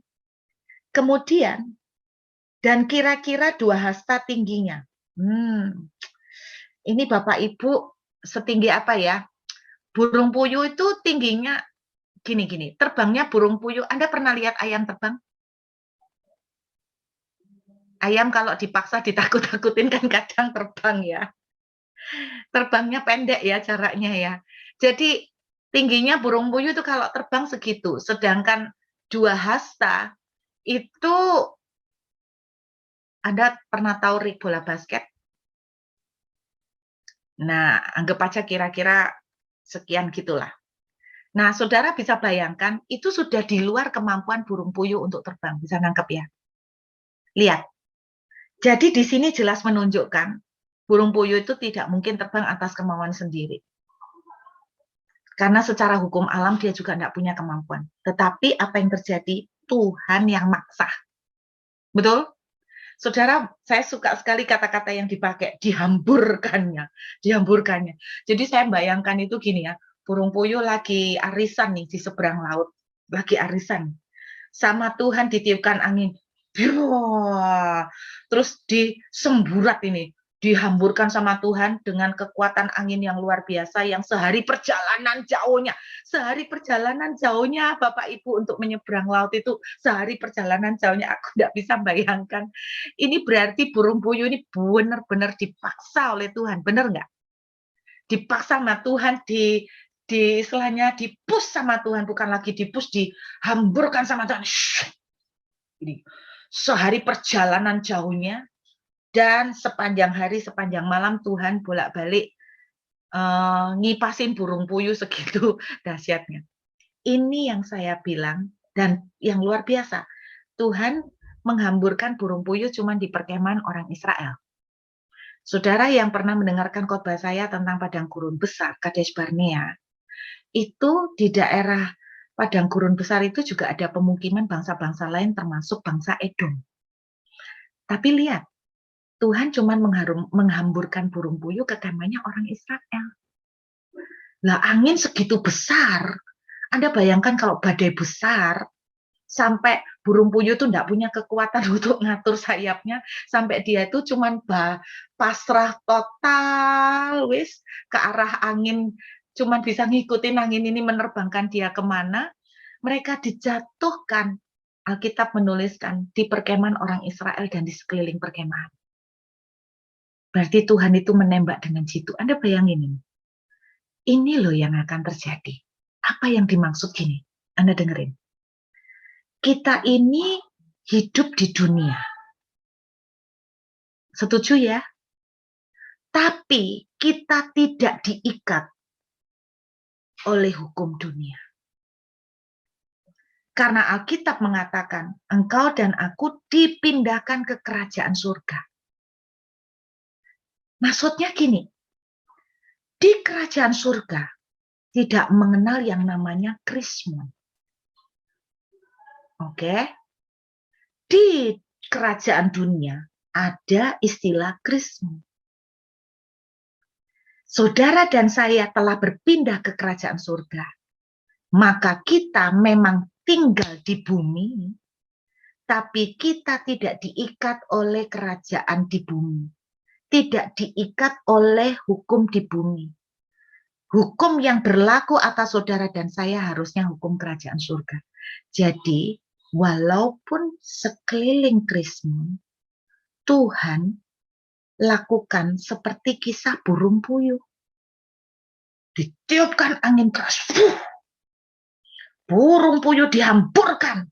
kemudian, dan kira-kira 2 hasta tingginya. Ini Bapak Ibu, setinggi apa ya? Burung puyuh itu tingginya gini-gini. Terbangnya burung puyuh. Anda pernah lihat ayam terbang? Ayam kalau dipaksa ditakut-takutin kan kadang terbang ya. Terbangnya pendek ya jaraknya ya. Jadi tingginya burung puyuh itu kalau terbang segitu. Sedangkan 2 hasta itu, Anda pernah tahu rig bola basket? Nah, anggap aja kira-kira sekian gitulah. Nah, saudara bisa bayangkan, itu sudah di luar kemampuan burung puyuh untuk terbang. Bisa nangkep ya? Lihat. Jadi di sini jelas menunjukkan, burung puyuh itu tidak mungkin terbang atas kemauan sendiri. Karena secara hukum alam dia juga tidak punya kemampuan. Tetapi apa yang terjadi? Tuhan yang maksa. Betul? Saudara, saya suka sekali kata-kata yang dipakai, dihamburkannya. Dihamburkannya. Jadi saya bayangkan itu gini ya, burung puyuh lagi arisan nih di seberang laut. Lagi arisan. Sama Tuhan ditiupkan angin. Terus disemburat ini. Dihamburkan sama Tuhan dengan kekuatan angin yang luar biasa yang sehari perjalanan jauhnya. Sehari perjalanan jauhnya Bapak Ibu untuk menyeberang laut itu. Sehari perjalanan jauhnya aku tidak bisa bayangkan. Ini berarti burung puyuh ini benar-benar dipaksa oleh Tuhan. Benar nggak? Dipaksa sama Tuhan, istilahnya dipus sama Tuhan, bukan lagi dipus, dihamburkan sama Tuhan. Ini sehari perjalanan jauhnya, dan sepanjang hari, sepanjang malam Tuhan bolak-balik ngipasin burung puyuh segitu dahsyatnya. Ini yang saya bilang, dan yang luar biasa, Tuhan menghamburkan burung puyuh cuma di perkemahan orang Israel. Saudara yang pernah mendengarkan khotbah saya tentang padang gurun besar, Kadesh Barnea, itu di daerah padang gurun besar itu juga ada pemukiman bangsa-bangsa lain termasuk bangsa Edom. Tapi lihat, Tuhan cuma menghamburkan burung puyuh ke kemahnya orang Israel. Lah angin segitu besar, Anda bayangkan kalau badai besar, sampai burung puyuh itu tidak punya kekuatan untuk ngatur sayapnya, sampai dia itu cuma pasrah total wis ke arah angin, cuma bisa ngikutin angin ini menerbangkan dia kemana, mereka dijatuhkan. Alkitab menuliskan di perkemahan orang Israel dan di sekeliling perkemahan. Berarti Tuhan itu menembak dengan jitu. Anda bayangin ini. Ini loh yang akan terjadi. Apa yang dimaksud gini? Anda dengerin. Kita ini hidup di dunia. Setuju ya? Tapi kita tidak diikat oleh hukum dunia. Karena Alkitab mengatakan, engkau dan aku dipindahkan ke kerajaan surga. Maksudnya gini, di kerajaan surga tidak mengenal yang namanya krismon. Oke? Di kerajaan dunia ada istilah krismon. Saudara dan saya telah berpindah ke kerajaan surga. Maka kita memang tinggal di bumi, tapi kita tidak diikat oleh kerajaan di bumi. Tidak diikat oleh hukum di bumi. Hukum yang berlaku atas saudara dan saya harusnya hukum kerajaan surga. Jadi, walaupun sekeliling krismon, Tuhan lakukan seperti kisah burung puyuh. Ditiupkan angin keras. Burung puyuh dihamburkan.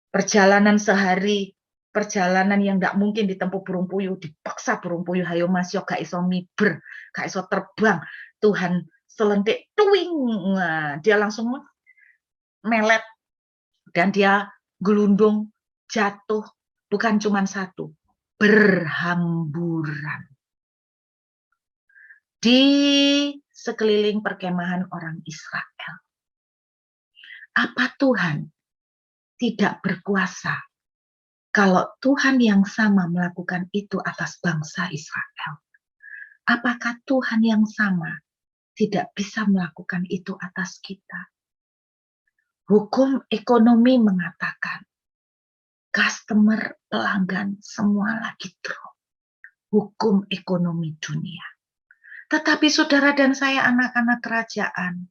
Perjalanan sehari, perjalanan yang tidak mungkin ditempuh burung puyuh, dipaksa burung puyuh, hayo mas yo gak iso miber, gak iso terbang. Tuhan selentik, tuing, nah, dia langsung melet dan dia gelundung, jatuh, bukan cuma satu, berhamburan di sekeliling perkemahan orang Israel. Apa Tuhan tidak berkuasa kalau Tuhan yang sama melakukan itu atas bangsa Israel? Apakah Tuhan yang sama tidak bisa melakukan itu atas kita? Hukum ekonomi mengatakan customer, pelanggan, semua lagi drop. Hukum ekonomi dunia. Tetapi saudara dan saya anak-anak kerajaan,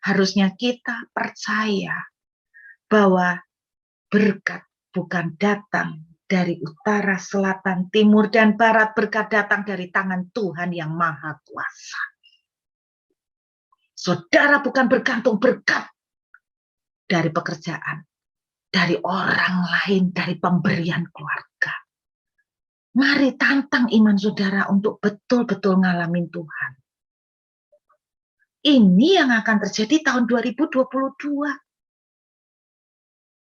harusnya kita percaya bahwa berkat bukan datang dari utara, selatan, timur, dan barat. Berkat datang dari tangan Tuhan yang maha kuasa. Saudara bukan bergantung berkat dari pekerjaan, dari orang lain, dari pemberian keluarga. Mari tantang iman saudara untuk betul-betul ngalamin Tuhan. Ini yang akan terjadi tahun 2022.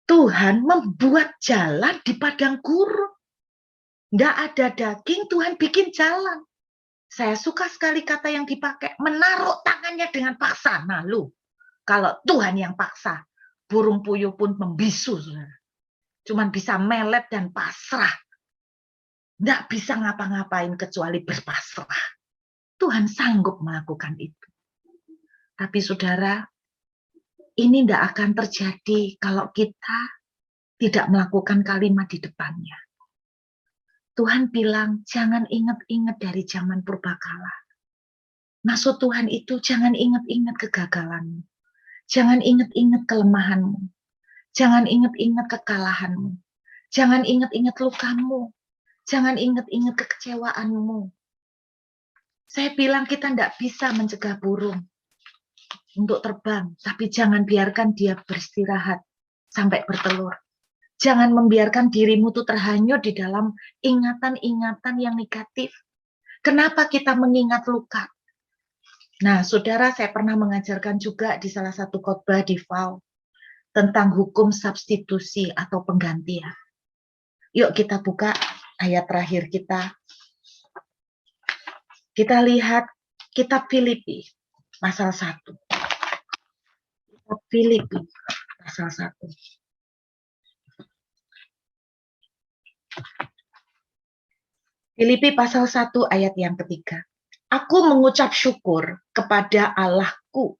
Tuhan membuat jalan di padang gurun. Nggak ada daging, Tuhan bikin jalan. Saya suka sekali kata yang dipakai, menaruh tangannya dengan paksa. Nah lu, kalau Tuhan yang paksa, burung puyuh pun membisu, saudara. Cuman bisa melet dan pasrah. Nggak bisa ngapa-ngapain kecuali berpasrah. Tuhan sanggup melakukan itu. Tapi saudara, ini nggak akan terjadi kalau kita tidak melakukan kalimat di depannya. Tuhan bilang, jangan ingat-ingat dari zaman purbakala. Maksud Tuhan itu jangan ingat-ingat kegagalanmu. Jangan ingat-ingat kelemahanmu. Jangan ingat-ingat kekalahanmu. Jangan ingat-ingat lukamu. Jangan ingat-ingat kekecewaanmu. Saya bilang kita tidak bisa mencegah burung untuk terbang, tapi jangan biarkan dia beristirahat sampai bertelur. Jangan membiarkan dirimu tuh terhanyut di dalam ingatan-ingatan yang negatif. Kenapa kita mengingat luka? Nah, saudara, saya pernah mengajarkan juga di salah satu khotbah di FAU tentang hukum substitusi atau penggantian. Yuk kita buka ayat terakhir kita. Kita lihat kitab Filipi pasal 1. Kitab Filipi pasal 1. Filipi pasal 1 ayat yang ketiga. Aku mengucap syukur kepada Allahku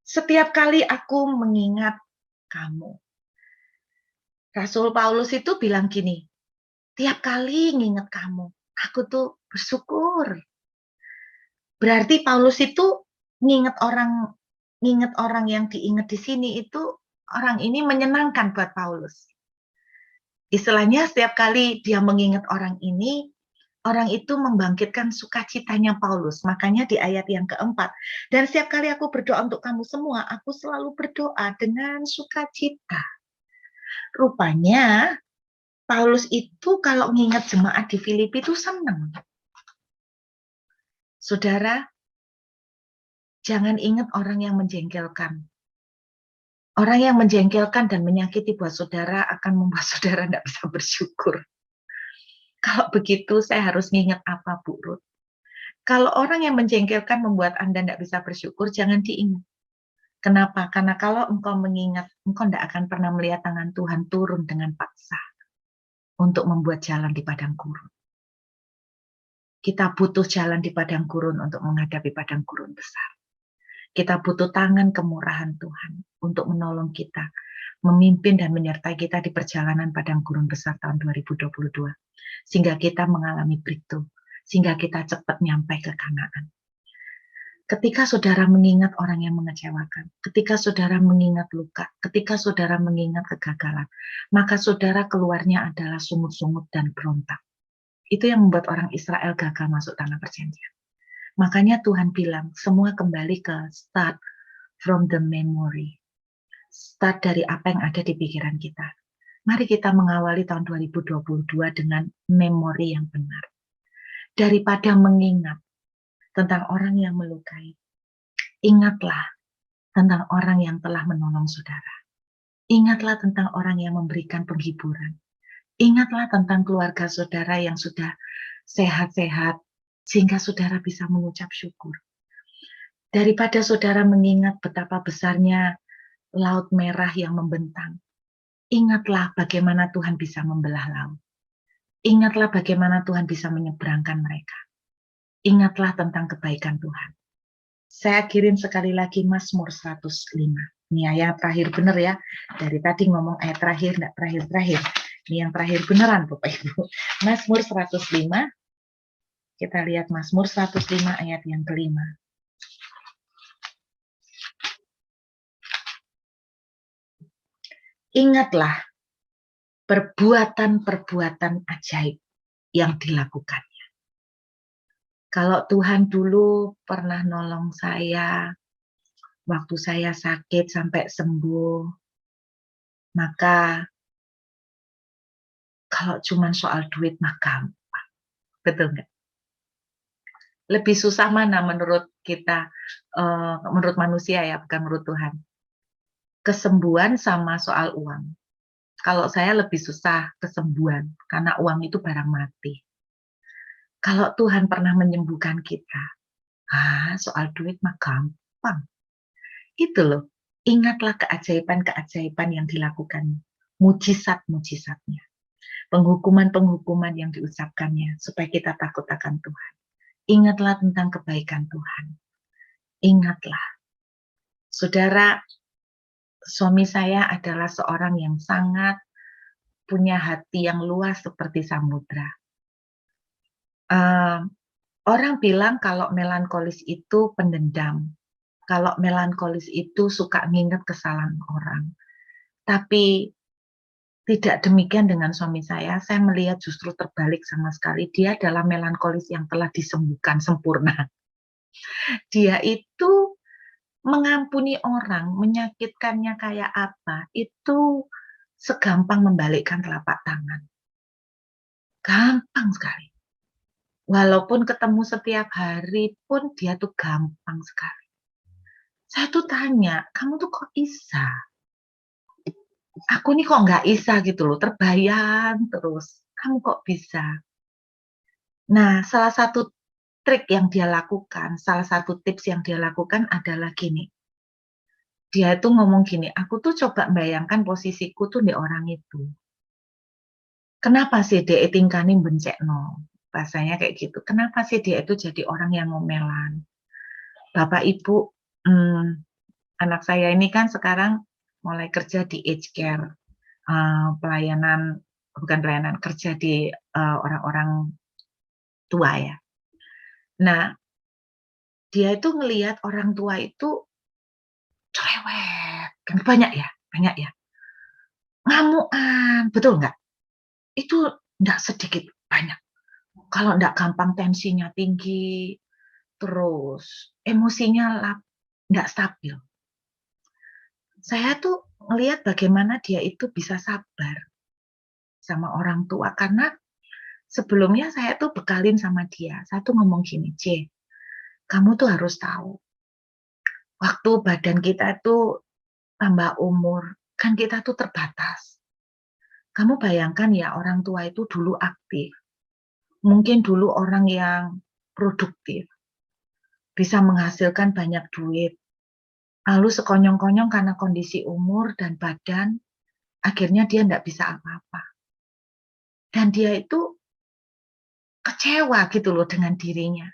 setiap kali aku mengingat kamu. Rasul Paulus itu bilang gini, tiap kali nginget kamu, aku tuh bersyukur. Berarti Paulus itu nginget orang yang diingat di sini itu orang ini menyenangkan buat Paulus. Istilahnya setiap kali dia mengingat orang ini, orang itu membangkitkan sukacitanya Paulus. Makanya di ayat yang keempat, dan setiap kali aku berdoa untuk kamu semua, aku selalu berdoa dengan sukacita. Rupanya Paulus itu kalau mengingat jemaat di Filipi itu senang. Saudara, Jangan ingat orang yang menjengkelkan. Orang yang menjengkelkan dan menyakiti buat saudara akan membuat saudara tidak bisa bersyukur. Kalau begitu saya harus ngingat apa, Bu Ruth? Kalau orang yang menjengkelkan membuat Anda tidak bisa bersyukur, jangan diingat. Kenapa? Karena kalau engkau mengingat, engkau tidak akan pernah melihat tangan Tuhan turun dengan paksa untuk membuat jalan di padang gurun. Kita butuh jalan di padang gurun untuk menghadapi padang gurun besar. Kita butuh tangan kemurahan Tuhan untuk menolong kita, memimpin dan menyertai kita di perjalanan padang gurun besar tahun 2022. Sehingga kita mengalami breakthrough, sehingga kita cepat nyampe ke Kanaan. Ketika saudara mengingat orang yang mengecewakan, ketika saudara mengingat luka, ketika saudara mengingat kegagalan, maka saudara keluarnya adalah sungut-sungut dan berontak. Itu yang membuat orang Israel gagal masuk tanah perjanjian. Makanya Tuhan bilang, semua kembali ke start from the memory. Start dari apa yang ada di pikiran kita. Mari kita mengawali tahun 2022 dengan memori yang benar. Daripada mengingat tentang orang yang melukai, ingatlah tentang orang yang telah menolong saudara. Ingatlah tentang orang yang memberikan penghiburan. Ingatlah tentang keluarga saudara yang sudah sehat-sehat, sehingga saudara bisa mengucap syukur. Daripada saudara mengingat betapa besarnya laut merah yang membentang, ingatlah bagaimana Tuhan bisa membelah laut. Ingatlah bagaimana Tuhan bisa menyeberangkan mereka. Ingatlah tentang kebaikan Tuhan. Saya kirim sekali lagi Mazmur 105. Ini ayat terakhir benar ya. Dari tadi ngomong ayat terakhir, enggak terakhir-terakhir. Ini yang terakhir beneran Bapak Ibu. Mazmur 105. Kita lihat Mazmur 105 ayat yang kelima. Ingatlah perbuatan-perbuatan ajaib yang dilakukannya. Kalau Tuhan dulu pernah nolong saya, waktu saya sakit sampai sembuh, maka kalau cuma soal duit mah gampang. Betul nggak? Lebih susah mana menurut kita, menurut manusia ya, bukan menurut Tuhan. Kesembuhan sama soal uang. Kalau saya lebih susah kesembuhan, karena uang itu barang mati. Kalau Tuhan pernah menyembuhkan kita, soal duit mah gampang. Itu loh, ingatlah keajaiban-keajaiban yang dilakukan, mujizat-mujizatnya, penghukuman-penghukuman yang diucapkannya, supaya kita takut akan Tuhan. Ingatlah tentang kebaikan Tuhan. Ingatlah. Saudara, suami saya adalah seorang yang sangat punya hati yang luas seperti samudra. Orang bilang kalau melankolis itu pendendam. Kalau melankolis itu suka nginget kesalahan orang. Tapi tidak demikian dengan suami saya melihat justru terbalik sama sekali. Dia adalah melankolis yang telah disembuhkan sempurna. Dia itu mengampuni orang, menyakitkannya kayak apa, itu segampang membalikkan telapak tangan. Gampang sekali. Walaupun ketemu setiap hari pun dia tuh gampang sekali. Saya tuh tanya, kamu tuh kok bisa? Aku nih kok nggak bisa gitu loh, terbayang terus. Kamu kok bisa? Nah, salah satu trik yang dia lakukan, salah satu tips yang dia lakukan adalah gini. Dia itu ngomong gini, aku tuh coba bayangkan posisiku tuh di orang itu. Kenapa sih dia tingkahnya bencekno? Bahasanya kayak gitu. Kenapa sih dia itu jadi orang yang ngomelan? Bapak Ibu, anak saya ini kan sekarang mulai kerja di aged care, pelayanan, bukan pelayanan, kerja di orang-orang tua ya. Nah, dia itu ngelihat orang tua itu cerewet, kan banyak ya, ngamukan, betul nggak? Itu nggak sedikit, banyak. Kalau nggak gampang tensinya tinggi, terus emosinya nggak stabil. Saya tuh ngelihat bagaimana dia itu bisa sabar sama orang tua, karena sebelumnya saya tuh bekalin sama dia. Saya tuh ngomong gini, C, kamu tuh harus tahu, waktu badan kita itu tambah umur, kan kita tuh terbatas. Kamu bayangkan ya, orang tua itu dulu aktif, mungkin dulu orang yang produktif, bisa menghasilkan banyak duit, lalu sekonyong-konyong karena kondisi umur dan badan, akhirnya dia nggak bisa apa-apa. Dan dia itu kecewa gitu loh dengan dirinya.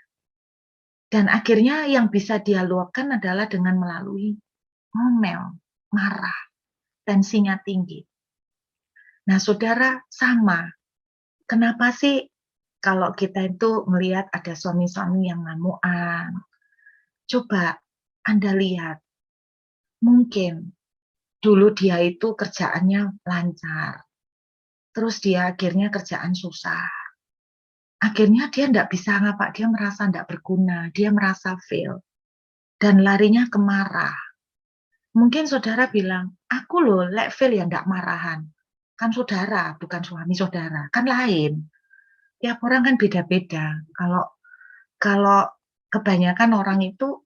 Dan akhirnya yang bisa dia luapkan adalah dengan melalui ngomel, marah, tensinya tinggi. Nah, saudara, sama. Kenapa sih kalau kita itu melihat ada suami-suami yang ngamuan? Coba Anda lihat, mungkin dulu dia itu kerjaannya lancar, terus dia akhirnya kerjaan susah. Akhirnya dia enggak bisa ngapa, dia merasa enggak berguna, dia merasa fail, dan larinya ke marah. Mungkin saudara bilang, "Aku loh lek fail ya enggak marahan." Kan saudara, bukan suami saudara, kan lain. Tiap orang kan beda-beda. Kalau kalau kebanyakan orang itu,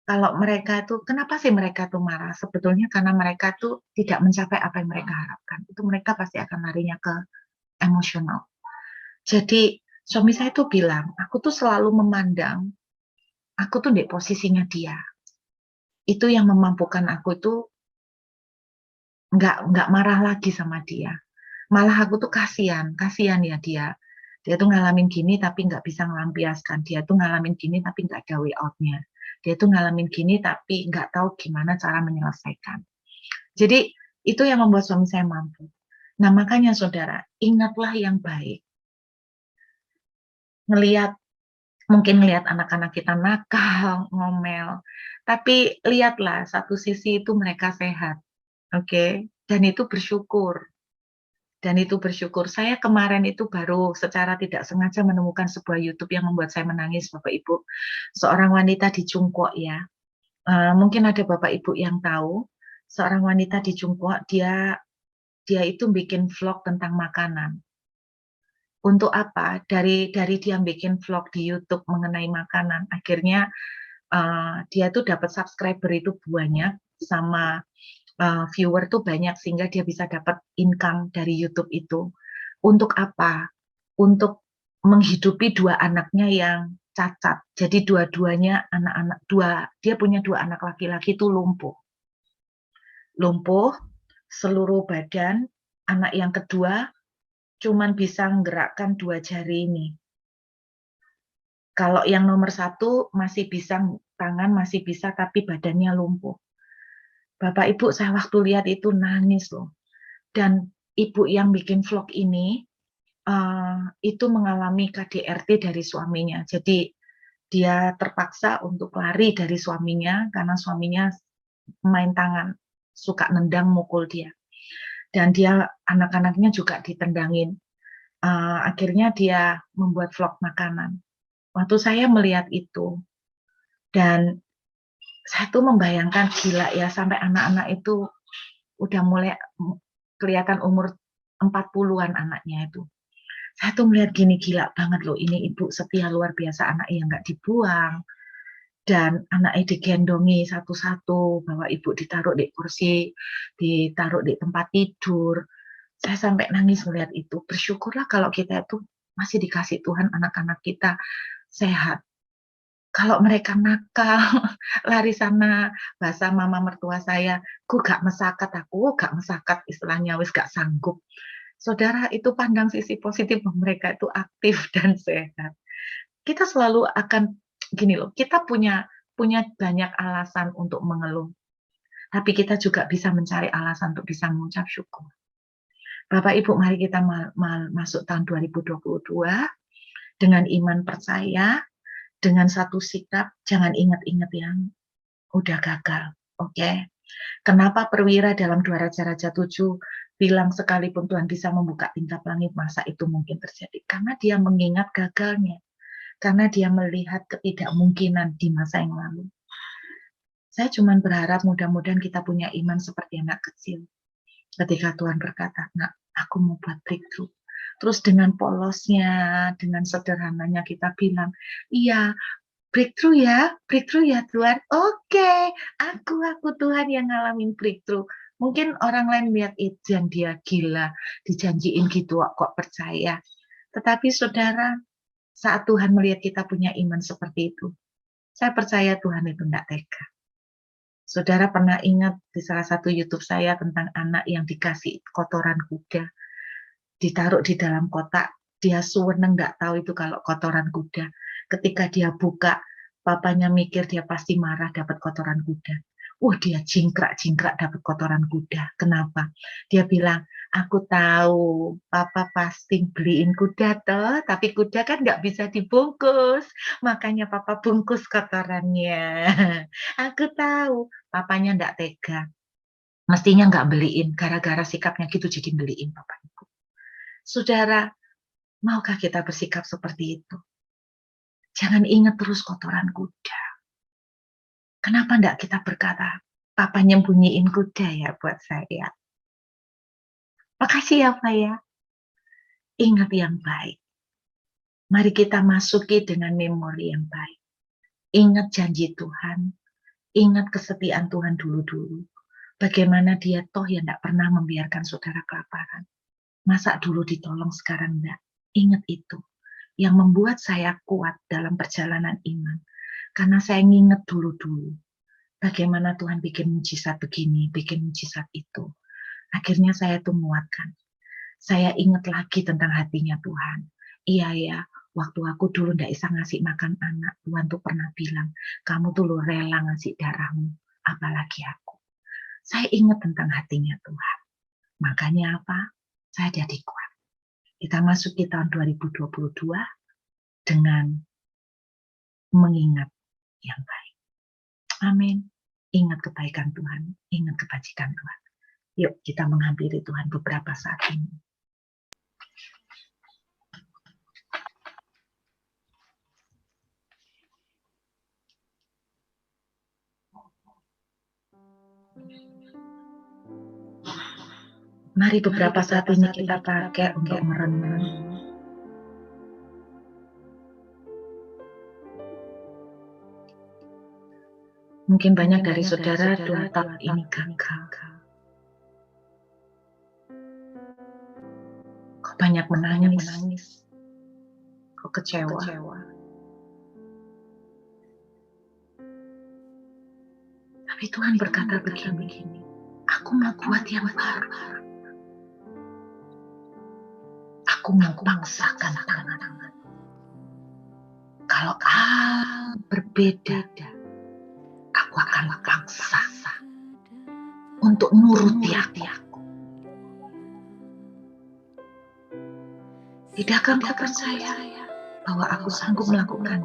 kalau mereka itu, kenapa sih mereka tuh marah? Sebetulnya karena mereka tuh tidak mencapai apa yang mereka harapkan. Itu mereka pasti akan larinya ke emosional. Jadi suami saya tuh bilang, aku tuh selalu memandang, aku tuh di posisinya dia. Itu yang memampukan aku itu nggak marah lagi sama dia. Malah aku tuh kasihan ya dia. Dia tuh ngalamin gini tapi nggak bisa ngelampiaskan. Dia tuh ngalamin gini tapi nggak ada way out-nya. Dia tuh ngalamin gini tapi nggak tahu gimana cara menyelesaikan. Jadi itu yang membuat suami saya mampu. Nah makanya saudara, ingatlah yang baik. Mungkin ngelihat anak-anak kita nakal, ngomel, tapi lihatlah satu sisi itu mereka sehat, oke? Dan itu bersyukur. Saya kemarin itu baru secara tidak sengaja menemukan sebuah YouTube yang membuat saya menangis, Bapak Ibu. Seorang wanita di Cungkuok ya, mungkin ada Bapak Ibu yang tahu, seorang wanita di Cungkuok, dia itu bikin vlog tentang makanan. Untuk apa? Dari dia bikin vlog di YouTube mengenai makanan, akhirnya, dia tuh dapat subscriber itu banyak, sama viewer tuh banyak sehingga dia bisa dapat income dari YouTube itu. Untuk apa? Untuk menghidupi 2 anaknya yang cacat. Jadi dua-duanya dia punya 2 anak laki-laki itu lumpuh. Lumpuh seluruh badan, anak yang kedua cuman bisa menggerakkan 2 jari ini. Kalau yang nomor 1 masih bisa, tangan masih bisa tapi badannya lumpuh. Bapak Ibu, saya waktu lihat itu nangis loh. Dan ibu yang bikin vlog ini, itu mengalami KDRT dari suaminya. Jadi dia terpaksa untuk lari dari suaminya karena suaminya main tangan, suka nendang, mukul dia. Dan dia anak-anaknya juga ditendangin. Akhirnya dia membuat vlog makanan. Waktu saya melihat itu, dan saya tuh membayangkan gila ya sampai anak-anak itu udah mulai kelihatan umur 40-an anaknya itu. Saya tuh melihat gini, gila banget loh, ini ibu setia luar biasa, anaknya nggak dibuang, dan anaknya digendongi satu-satu, bahwa ibu ditaruh di kursi, ditaruh di tempat tidur. Saya sampai nangis melihat itu. Bersyukurlah kalau kita itu masih dikasih Tuhan anak-anak kita sehat. Kalau mereka nakal, lari sana, bahasa mama mertua saya, "Ku gak mesakat aku, gak mesakat," istilahnya, wis gak sanggup. Saudara, itu pandang sisi positif bahwa mereka itu aktif dan sehat. Kita selalu akan gini loh, kita punya punya banyak alasan untuk mengeluh, tapi kita juga bisa mencari alasan untuk bisa mengucap syukur. Bapak Ibu, mari kita masuk tahun 2022 dengan iman percaya, dengan satu sikap, jangan ingat-ingat yang udah gagal, oke? Kenapa perwira dalam 2 Raja-Raja 7 bilang sekalipun Tuhan bisa membuka tingkap langit, masa itu mungkin terjadi? Karena dia mengingat gagalnya, karena dia melihat ketidakmungkinan di masa yang lalu. Saya cuma berharap mudah-mudahan kita punya iman seperti anak kecil. Ketika Tuhan berkata, "Nak, aku mau buat breakthrough." Terus dengan polosnya, dengan sederhananya kita bilang, "Iya, breakthrough ya Tuhan. Oke, aku Tuhan yang ngalamin breakthrough. Mungkin orang lain lihat Ijan dia gila, dijanjiin gitu kok percaya. Tetapi saudara, saat Tuhan melihat kita punya iman seperti itu, saya percaya Tuhan itu enggak tega. Saudara pernah ingat di salah satu YouTube saya tentang anak yang dikasih kotoran kuda, ditaruh di dalam kotak, dia suweneng nggak tahu itu kalau kotoran kuda. Ketika dia buka, papanya mikir dia pasti marah dapat kotoran kuda. Dia jingkrak-jingkrak dapat kotoran kuda. Kenapa? Dia bilang, aku tahu papa pasti beliin kuda toh, tapi kuda kan nggak bisa dibungkus. Makanya papa bungkus kotorannya. Aku tahu papanya nggak tega. Mestinya nggak beliin, gara-gara sikapnya gitu jadi beliin papa. Saudara, maukah kita bersikap seperti itu? Jangan ingat terus kotoran kuda. Kenapa enggak kita berkata, Papa nyembunyiin kuda ya buat saya. Makasih ya Pak ya. Ingat yang baik. Mari kita masuki dengan memori yang baik. Ingat janji Tuhan. Ingat kesetiaan Tuhan dulu-dulu. Bagaimana dia toh yang enggak pernah membiarkan saudara kelaparan. Masa dulu ditolong sekarang enggak? Ingat itu. Yang membuat saya kuat dalam perjalanan iman. Karena saya nginget dulu-dulu. Bagaimana Tuhan bikin mujizat begini, bikin mujizat itu. Akhirnya saya tuh menguatkan. Saya ingat lagi tentang hatinya Tuhan. Iya ya, waktu aku dulu nggak bisa ngasih makan anak, Tuhan tuh pernah bilang, kamu tuh lo rela ngasih darahmu, apalagi aku. Saya ingat tentang hatinya Tuhan. Makanya apa? Saya jadi kuat. Kita masuk di tahun 2022 dengan mengingat yang baik. Amin. Ingat kebaikan Tuhan, ingat kebajikan Tuhan. Yuk kita menghampiri Tuhan beberapa saat ini. Mari beberapa saat ini kita pakai untuk merenung. Mungkin banyak dari saudara 2 tahun ini gagal. Kok banyak menangis? Kok kecewa? Tapi Tuhan berkata begini, aku mau buat yang baru. Aku mau paksakan tangan. Kalau kamu berbeda, aku akan paksa untuk nuruti aku. Tidakkah engkau percaya bahwa aku sanggup melakukan?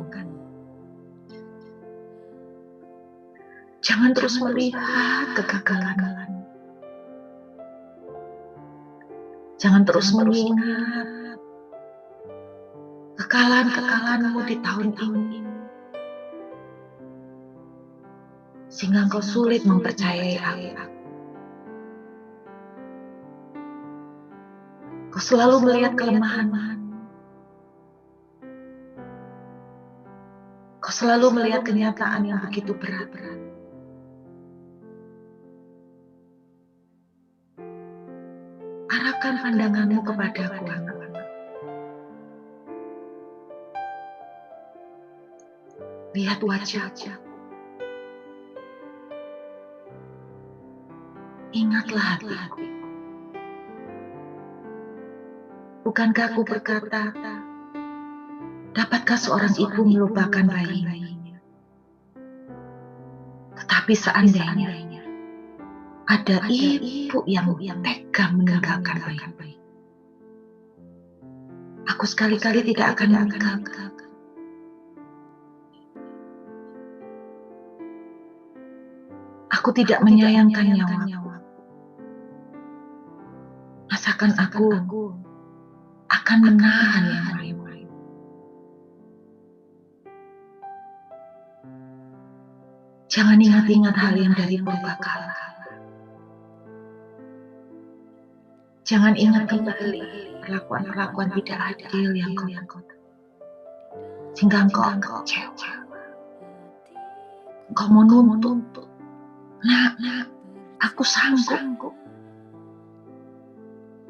Jangan terus melihat kegagalan. Jangan terus mengingat kekalahan-kekalahanmu di tahun ini. Sehingga engkau sulit mempercayai aku. Kau selalu melihat kelemahan. Kau selalu melihat kenyataan yang begitu berat. Arahkan pandanganmu kepadaku, anak-anak. Lihat wajahku. Ingatlah hatiku. Bukankah aku berkata, dapatkah seorang ibu melupakan bayinya? Tetapi seandainya ada ibu yang tega meninggalkan bayi, aku sekali-kali tidak akan meninggalkan. Aku tidak menyayangkan nyawaku. Masakan aku akan menahan yang lain. Jangan ingat-ingat hal yang dari purbakala. Jangan ingat kembali perlakuan-perlakuan tidak adil yang kau lakukan. Sehingga engkau kecewa. Engkau menuntut. Nak, aku sanggup.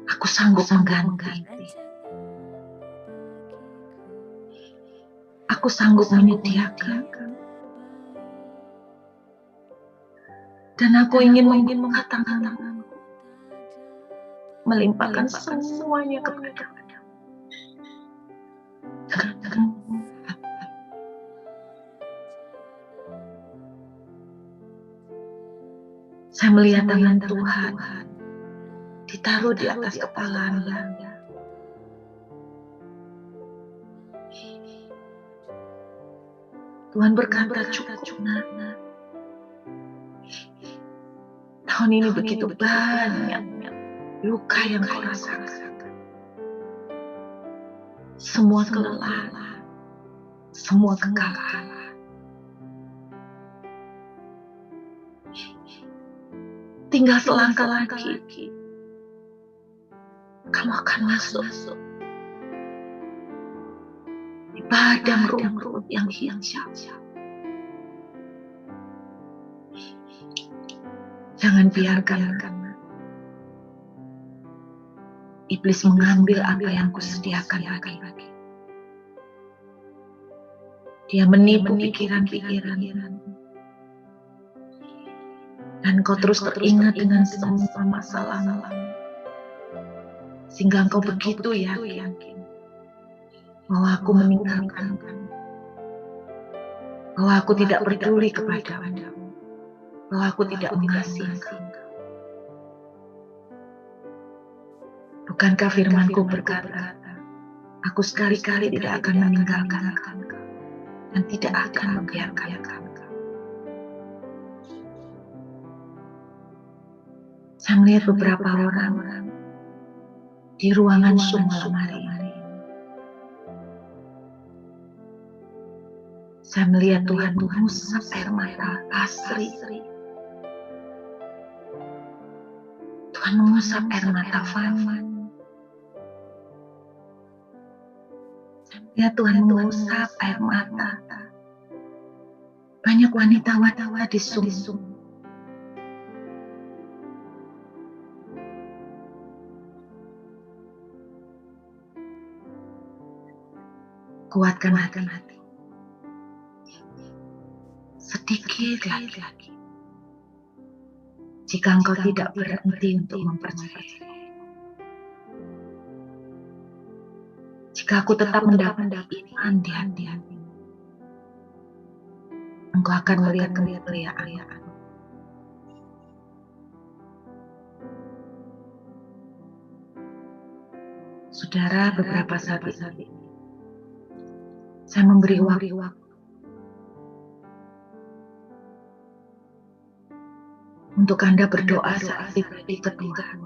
Aku sanggup mengganti. Aku sanggup menyediakan. Dan aku ingin membuka tanganku, melimpahkan semuanya kepada-Mu. Saya melihat tangan Tuhan ditaruh di atas kepala Anda. Tuhan berkata, cukup, nak. Tahun ini begitu banyak luka yang kau rasakan. Semua kelelahan, semua kekalahan. Tinggal selangkah lagi, kamu akan masuk di padang rumput yang hijau. Jangan biarkan iblis mengambil apa yang kusediakan bagi. Dia menipu pikiran-pikiran. Dan kau terus teringat dengan semua masalah. Sehingga engkau begitu yakin bahwa aku meninggalkan, bahwa aku tidak peduli kepadamu, bahwa aku tidak mengasihi engkau. Bukankah firman-Ku berkata, aku sekali-kali tidak akan meninggalkan engkau dan tidak akan membiarkan engkau. Saya melihat beberapa orang di ruangan Zoom malam hari ini. Saya melihat Tuhan mengusap air mata asri. Tuhan mengusap air mata Fani. Saya melihat Tuhan mengusap air mata banyak wanita-wanita di Zoom. Kuatkan hati. Sedikit lagi. Jika engkau tidak berhenti untuk mempercayai. Jika aku tetap mendapat iman di hati, engkau akan melihat kemuliaan. Saudara, beberapa saat ini saya memberi waktu untuk Anda berdoa saat pribadi ke Tuhan.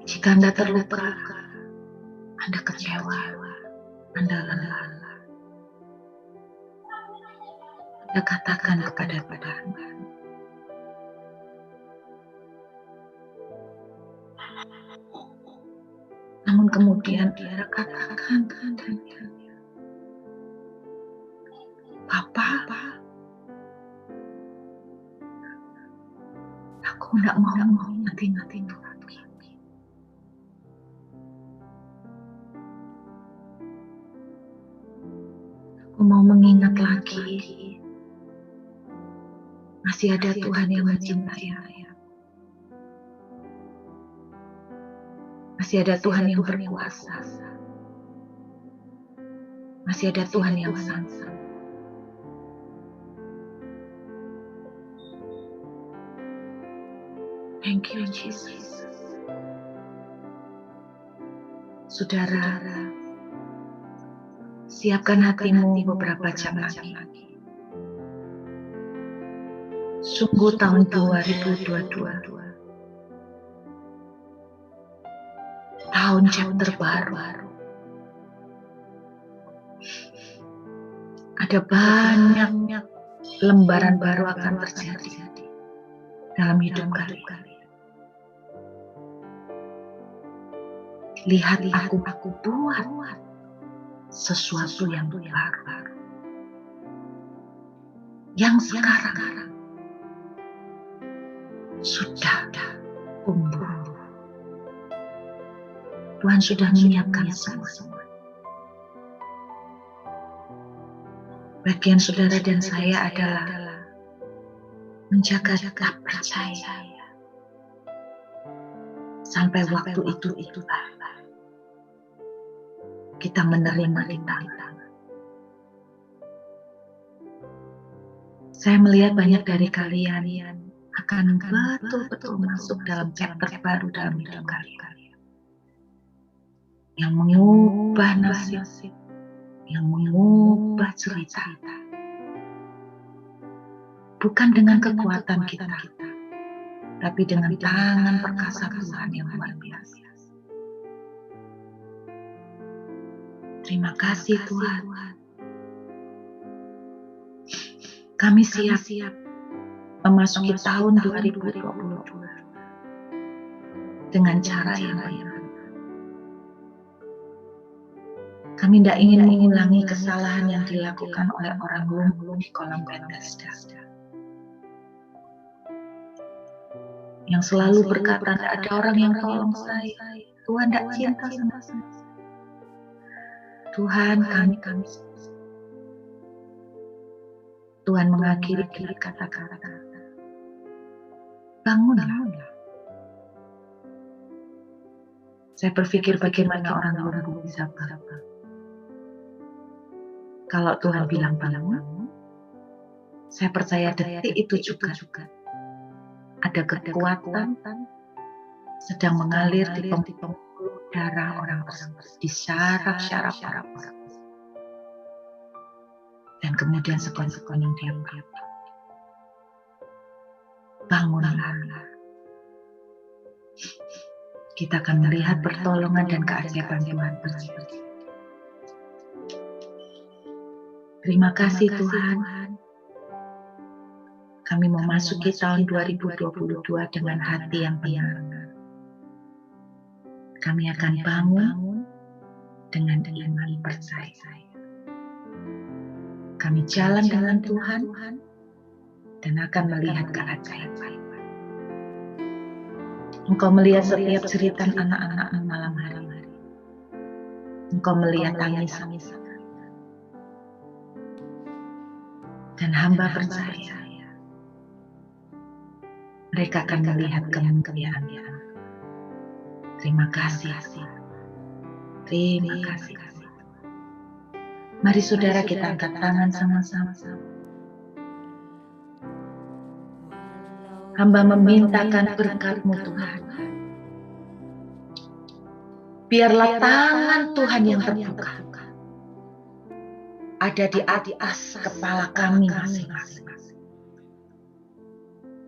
Jika Anda terluka, Anda kecewa, Anda lelah, Anda katakan kepada Tuhan, namun kemudian dia katakan, Papa, aku tidak mau ingat-ingat lagi. Aku mau mengingat lagi, masih ada Tuhan yang mencintai. Masih ada Tuhan yang berkuasa. Masih ada Tuhan yang sang. Thank you, Jesus. Saudara, siapkan hatimu beberapa jam lagi. Sungguh tahun 2022. Tahun chapter baru. Ada banyak lembaran baru akan terjadi dalam hidup kalian. Lihat aku buat sesuatu yang baru. Yang sekarang sudah tumbuh. Tuhan sudah menyiapkan semua. Bagian saudara dan saya adalah menjaga tetap percaya sampai waktu itu tiba. Kita menerima di tangan. Saya melihat banyak dari kalian akan betul-betul masuk dalam chapter baru dalam hidup kalian. Yang mengubah nasib, yang mengubah cerita. Bukan dengan kekuatan kita, tapi dengan tangan perkasa Tuhan yang luar biasa. Terima kasih Tuhan. Kami siap memasuki tahun 2022 dengan cara yang benar. Kami tidak ingin mengulangi kesalahan yang dilakukan oleh orang lumpuh di kolam Bethesda. Yang selalu berkata, tidak ada orang yang tolong saya. Tuhan tidak cinta sama saya. Tuhan, kami. Tuhan mengakhiri dengan kata-kata, bangunlah. Saya berpikir bagaimana orang lumpuh bisa bangun. Kalau Tuhan bilang bangun, saya percaya detik itu juga ada kekuatan sedang mengalir di pembuluh darah orang tersebut, di syaraf-syaraf orang. Dan kemudian sekon-sekon yang dia bangunlah. Kita akan melihat pertolongan dan keajaiban Tuhan terjadi. Terima kasih Tuhan. Kami memasuki tahun 2022 dengan hati yang benar. Kami akan bangun dengan iman percaya. Kami jalan dengan Tuhan dan akan melihat keajaiban. Engkau melihat setiap cerita anak-anak malam hari. Engkau melihat tangisan. Dan hamba percaya mereka akan melihat kemuliaan. Terima kasih. Terima kasih. Mari saudara kita angkat tangan sama-sama. Hamba memintakan berkat-Mu Tuhan. Biarlah tangan Tuhan yang terbuka ada di atas kepala kami masing-masing.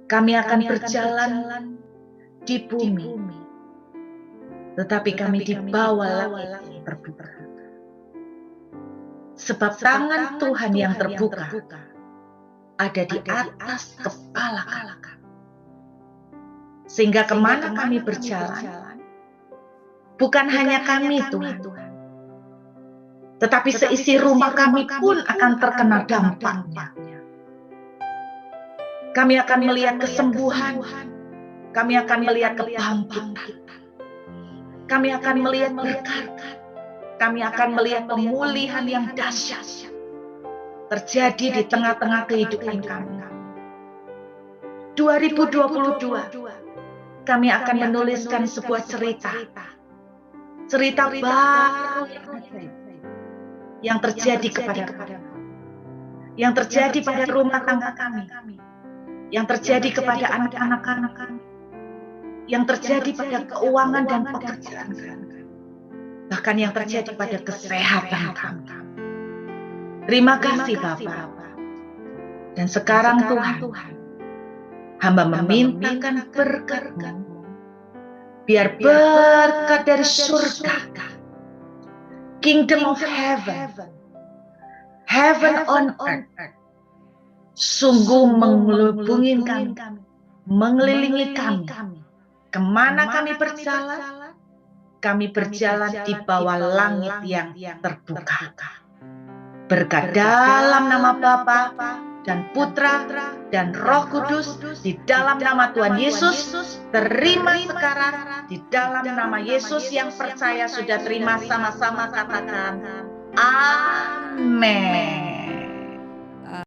Kami akan berjalan di bumi, tetapi kami dibawa langit terbuka. Sebab tangan Tuhan yang terbuka ada di atas kepala kami. Sehingga kemana kami berjalan, bukan hanya kami Tuhan, tetapi seisi rumah kami pun akan terkena dampaknya. Kami akan melihat kesembuhan, kami akan melihat kebangkitan, kami akan melihat berkat, kami akan melihat pemulihan yang dahsyat terjadi di tengah-tengah kehidupan kami. 2022, kami akan menuliskan sebuah cerita baru yang terjadi kepada kami, yang terjadi pada rumah tangga kami, yang terjadi kepada anak-anak kami, yang terjadi pada keuangan dan pekerjaan kami, bahkan yang terjadi pada kesehatan kami. Terima kasih Bapa. Dan sekarang Tuhan, hamba memintakan berkat-Mu, biar berkat dari surga, Kingdom of Heaven, Heaven on Earth, sungguh mengelubungi kami, mengelilingi kami, kemana kami berjalan, kami berjalan di bawah langit yang terbuka. Berkat dalam nama Bapa dan Putra dan Roh Kudus, di dalam nama Tuhan Yesus, terima sekarang. Di dalam nama Yesus yang percaya sudah terima, sama-sama katakan amin.